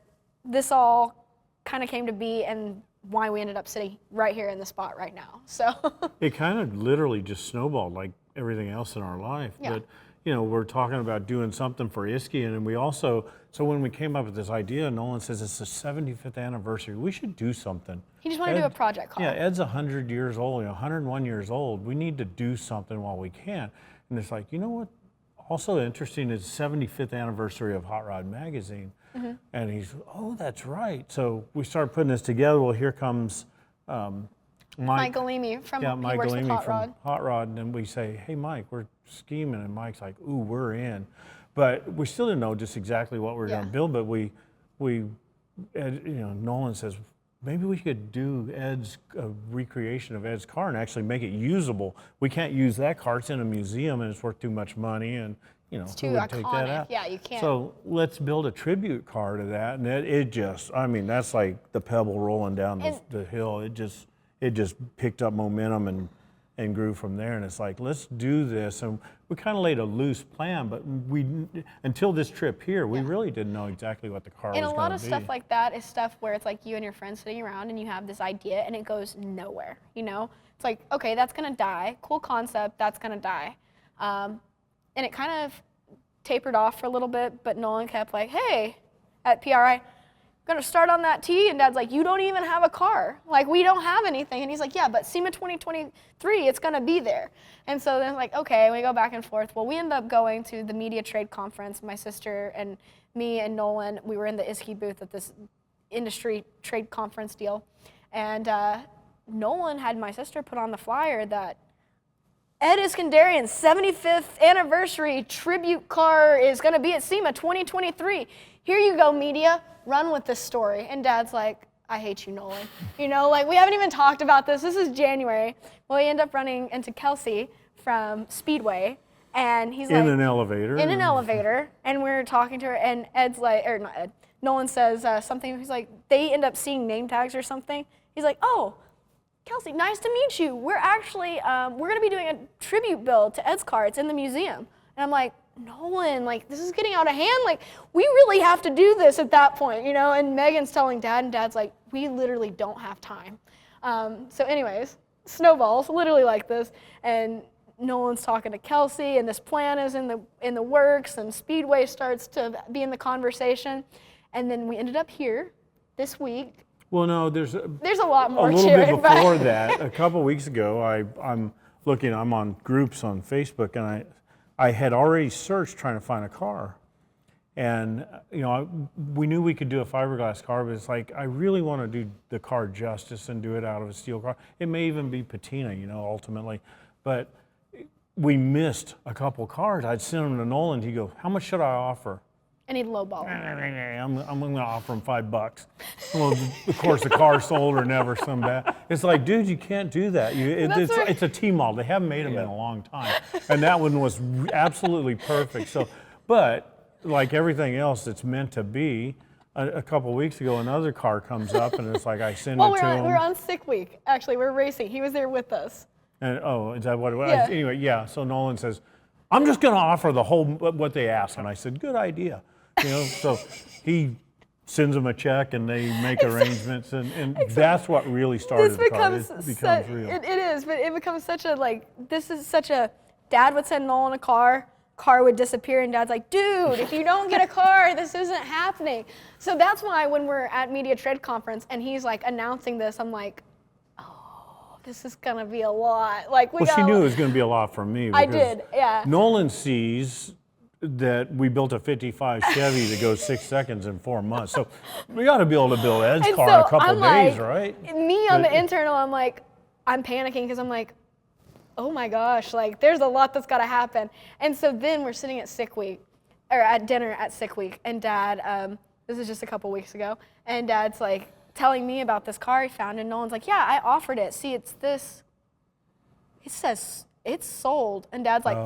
this all kind of came to be and why we ended up sitting right here in the spot right now. So it kind of literally just snowballed like everything else in our life. Yeah. But you know, we're talking about doing something for Isky, and we also, so when we came up with this idea, Nolan says it's the 75th anniversary. We should do something. he just wanted to do a project car. Yeah, Ed's 100 years old, 101 years old. We need to do something while we can. And it's like, you know what? Also interesting is 75th anniversary of Hot Rod Magazine. Mm-hmm. And he's, oh, that's right. So we started putting this together. Well, here comes Mike Galimi from Mike he works with Galimi Hot from Rod. Hot Rod, and then we say, hey, Mike, we're scheming, and Mike's like, ooh, we're in. But we still didn't know just exactly what we were going to build, but Ed, you know, Nolan says, maybe we could do Ed's recreation of Ed's car and actually make it usable. We can't use that car, it's in a museum and it's worth too much money, and you know, It's too who would iconic. take that out? Yeah, you can't. So let's build a tribute car to that, and it just, I mean, that's like the pebble rolling down the hill. It just picked up momentum and grew from there, and it's like, let's do this. And we kind of laid a loose plan, but until this trip here, we really didn't know exactly what the car was going to be. And a lot of stuff like that is stuff where it's like you and your friends sitting around and you have this idea and it goes nowhere, you know? It's like, okay, that's going to die. Cool concept, that's going to die. And it kind of tapered off for a little bit, but Nolan kept like, hey, at PRI, gonna start on that T, and Dad's like, you don't even have a car. Like, we don't have anything. And he's like, yeah, but SEMA 2023, it's gonna be there. And so then like, okay, we go back and forth. Well, we end up going to the media trade conference. My sister and me and Nolan, we were in the Isky booth at this industry trade conference deal. And Nolan had my sister put on the flyer that Ed Iskenderian's 75th anniversary tribute car is gonna be at SEMA 2023. Here you go, media, run with this story. And Dad's like, I hate you, Nolan. You know, like, we haven't even talked about this. This is January. Well, we end up running into Kelsey from Speedway, and he's like— in an elevator. In an elevator, and we're talking to her, and Ed's like, or not Ed, Nolan says something, he's like, they end up seeing name tags or something. He's like, oh, Kelsey, nice to meet you. We're actually, we're gonna be doing a tribute build to Ed's car. It's in the museum. And I'm like, Nolan, like, this is getting out of hand. Like, we really have to do this at that point, you know? And Megan's telling Dad, and Dad's like, we literally don't have time. So anyways, snowballs, literally like this. And Nolan's talking to Kelsey, and this plan is in the works, and Speedway starts to be in the conversation. And then we ended up here this week. Well, no, there's a lot more a little to bit it, before that. A couple weeks ago, I'm on groups on Facebook, and I had already searched trying to find a car. And, you know, we knew we could do a fiberglass car, but it's like, I really want to do the car justice and do it out of a steel car. It may even be patina, you know, ultimately. But we missed a couple cars. I'd send them to Nolan. He'd go, how much should I offer? I need lowball. I'm going to offer him $5. Well, of course, the car sold or never some bad. It's like, dude, you can't do that. It's a T-model. They haven't made them in a long time. And that one was absolutely perfect. So, but like everything else that's meant to be, a couple weeks ago, another car comes up, and it's like, I send it to him. We're on sick week. Actually, we're racing. He was there with us. And, oh, is that what it was? Yeah. Anyway, yeah. So Nolan says, I'm just going to offer the whole, what they asked. And I said, good idea. You know, so he sends them a check, and they make arrangements, and that's what really started the car. It becomes real. It is, but it becomes such a, like, this is such a, Dad would send Nolan a car would disappear, and Dad's like, dude, if you don't get a car, this isn't happening. So that's why when we're at Media Trade Conference and he's like announcing this, I'm like, oh, this is gonna be a lot. Like, she knew it was gonna be a lot for me. I did, yeah. Nolan sees that we built a 55 Chevy that goes 6 seconds in 4 months. So we got to be able to build Ed's car in a couple days, right? Me on the internal, I'm like, I'm panicking because I'm like, oh my gosh, like, there's a lot that's got to happen. And so then we're sitting at sick week, or at dinner at sick week, and Dad, this is just a couple weeks ago, and Dad's like, telling me about this car he found, and Nolan's like, yeah, I offered it. See, it's this. It says it's sold, and Dad's like,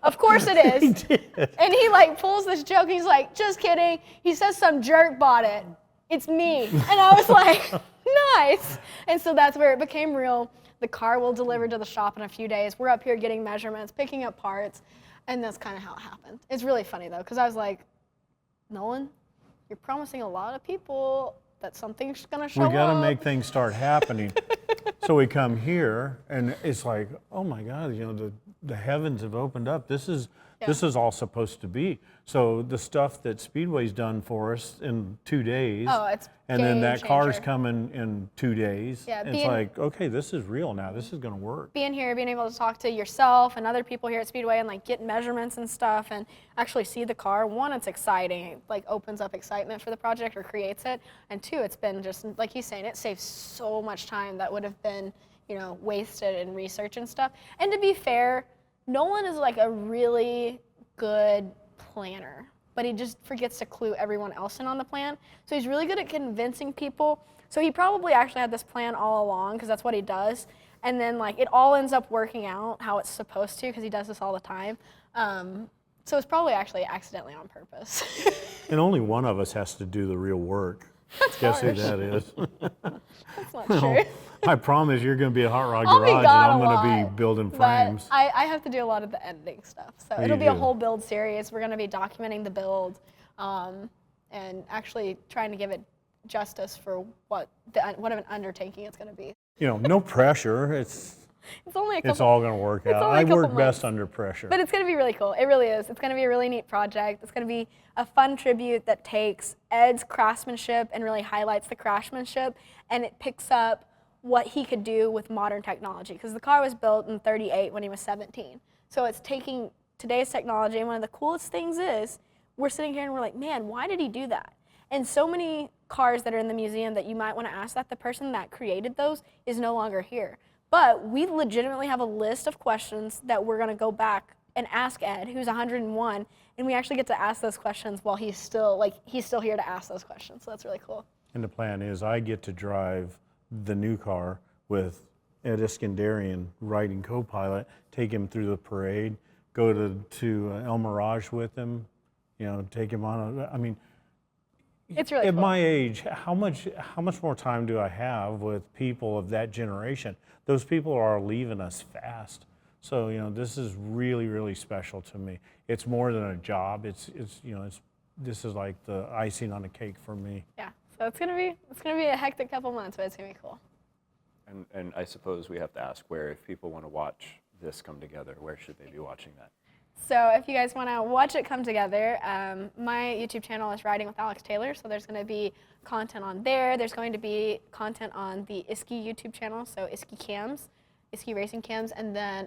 of course it is. He did. And he like pulls this joke. He's like, just kidding. He says some jerk bought it. It's me. And I was like, nice. And so that's where it became real. The car will deliver to the shop in a few days. We're up here getting measurements, picking up parts, and that's kind of how it happened. It's really funny though, because I was like, Nolan, you're promising a lot of people that something's gonna show up. We gotta make things start happening. So we come here, and it's like, oh my God, you know, the heavens have opened up. This is all supposed to be. So the stuff that Speedway's done for us in 2 days, it's and then that game car's changer. coming in 2 days. Yeah, it's like, okay, this is real now. This is gonna work. Being here, being able to talk to yourself and other people here at Speedway and like get measurements and stuff and actually see the car. One, it's exciting. It like opens up excitement for the project or creates it. And two, it's been just, like he's saying, it saves so much time that would have been, you know, wasted in research and stuff. And to be fair, Nolan is like a really good planner, but he just forgets to clue everyone else in on the plan. So he's really good at convincing people. So he probably actually had this plan all along because that's what he does. And then like it all ends up working out how it's supposed to because he does this all the time. So it's probably actually accidentally on purpose. And only one of us has to do the real work. Guess who that is? That's not true. I promise you're going to be a hot rod I'll be garage, and gone I'm a going to lot, be building but frames. I have to do a lot of the editing stuff. So You it'll be a do. whole build series. We're going to be documenting the build and actually trying to give it justice for what an undertaking it's going to be. You know, no pressure. It's only a couple. It's all going to work out. only a I couple work best months. under pressure. But it's going to be really cool. It really is. It's going to be a really neat project. It's going to be a fun tribute that takes Ed's craftsmanship and really highlights the craftsmanship, and it picks up what he could do with modern technology. Because the car was built in '38 when he was 17. So it's taking today's technology, and one of the coolest things is we're sitting here and we're like, man, why did he do that? And so many cars that are in the museum that you might want to ask that, the person that created those is no longer here. But we legitimately have a list of questions that we're going to go back and ask Ed, who's 101, and we actually get to ask those questions while he's still here to ask those questions. So that's really cool. And the plan is I get to drive the new car with Ed Iskenderian riding co-pilot, take him through the parade, go to El Mirage with him, you know, take him on. I mean, It's really at cool. my age, how much more time do I have with people of that generation? Those people are leaving us fast. So, you know, this is really, really special to me. It's more than a job. This is like the icing on the cake for me. Yeah. So it's gonna be a hectic couple months, but it's gonna be cool. And I suppose we have to ask where, if people want to watch this come together, where should they be watching that? So if you guys want to watch it come together, my YouTube channel is Riding with Alex Taylor, so there's going to be content on there. There's going to be content on the Isky YouTube channel, so Isky Cams, Isky Racing Cams, and then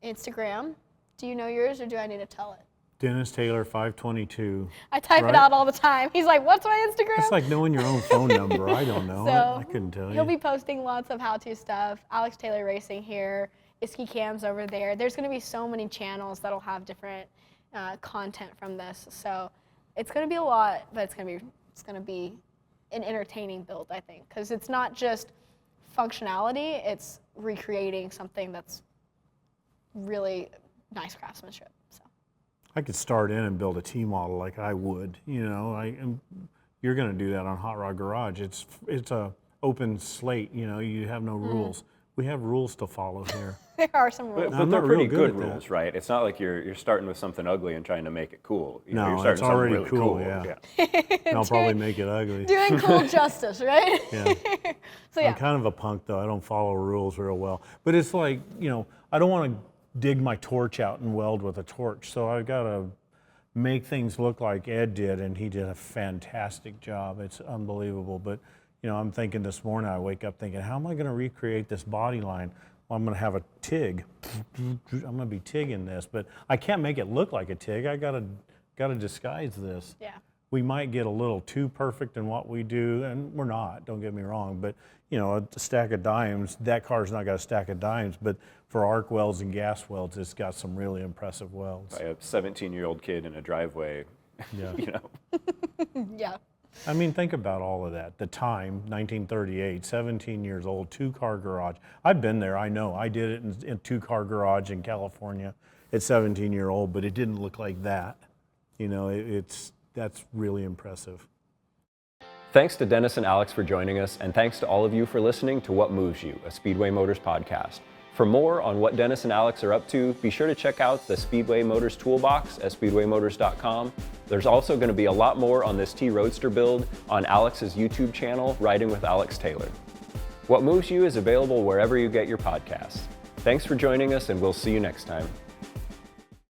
Instagram. Do you know yours, or do I need to tell it? Dennis Taylor 522. I type Right. it out all the time. He's like, what's my Instagram? It's like knowing your own phone number. I don't know. So I couldn't tell he'll you. be posting lots of how-to stuff. Alex Taylor Racing here, Isky Cams over there. There's going to be so many channels that'll have different content from this. So it's going to be a lot, but it's going to be an entertaining build, I think, because it's not just functionality. It's recreating something that's really nice craftsmanship. So. I could start in and build a T model like I would. You know, you're going to do that on Hot Rod Garage. It's a open slate. You know, you have no rules. We have rules to follow here. There are some rules. But I'm they're not pretty real good good at that. rules, right? It's not like you're starting with something ugly and trying to make it cool. You know, No, you're starting it's with something already really cool, cool. yeah. And I'll probably make it ugly. Doing cool justice, right? Yeah. So yeah. I'm kind of a punk though. I don't follow rules real well. But it's like, you know, I don't want to dig my torch out and weld with a torch. So I've got to make things look like Ed did, and he did a fantastic job. It's unbelievable. But, you know, I'm thinking this morning, I wake up thinking, how am I going to recreate this body line? Well, I'm going to have a TIG. I'm going to be TIGging this, but I can't make it look like a TIG. I got to disguise this. Yeah. We might get a little too perfect in what we do, and we're not, don't get me wrong, but you know, a stack of dimes, that car's not got a stack of dimes, but for arc welds and gas welds, it's got some really impressive welds. By a 17-year-old kid in a driveway, Yeah. you know. Yeah. I mean, think about all of that. The time, 1938, 17 years old, 2-car garage. I've been there, I know. I did it in a 2-car garage in California at 17-year-old, but it didn't look like that. You know, that's really impressive. Thanks to Dennis and Alex for joining us, and thanks to all of you for listening to What Moves You, a Speedway Motors podcast. For more on what Dennis and Alex are up to, be sure to check out the Speedway Motors Toolbox at speedwaymotors.com. There's also going to be a lot more on this T-Roadster build on Alex's YouTube channel, Riding with Alex Taylor. What Moves You is available wherever you get your podcasts. Thanks for joining us, and we'll see you next time.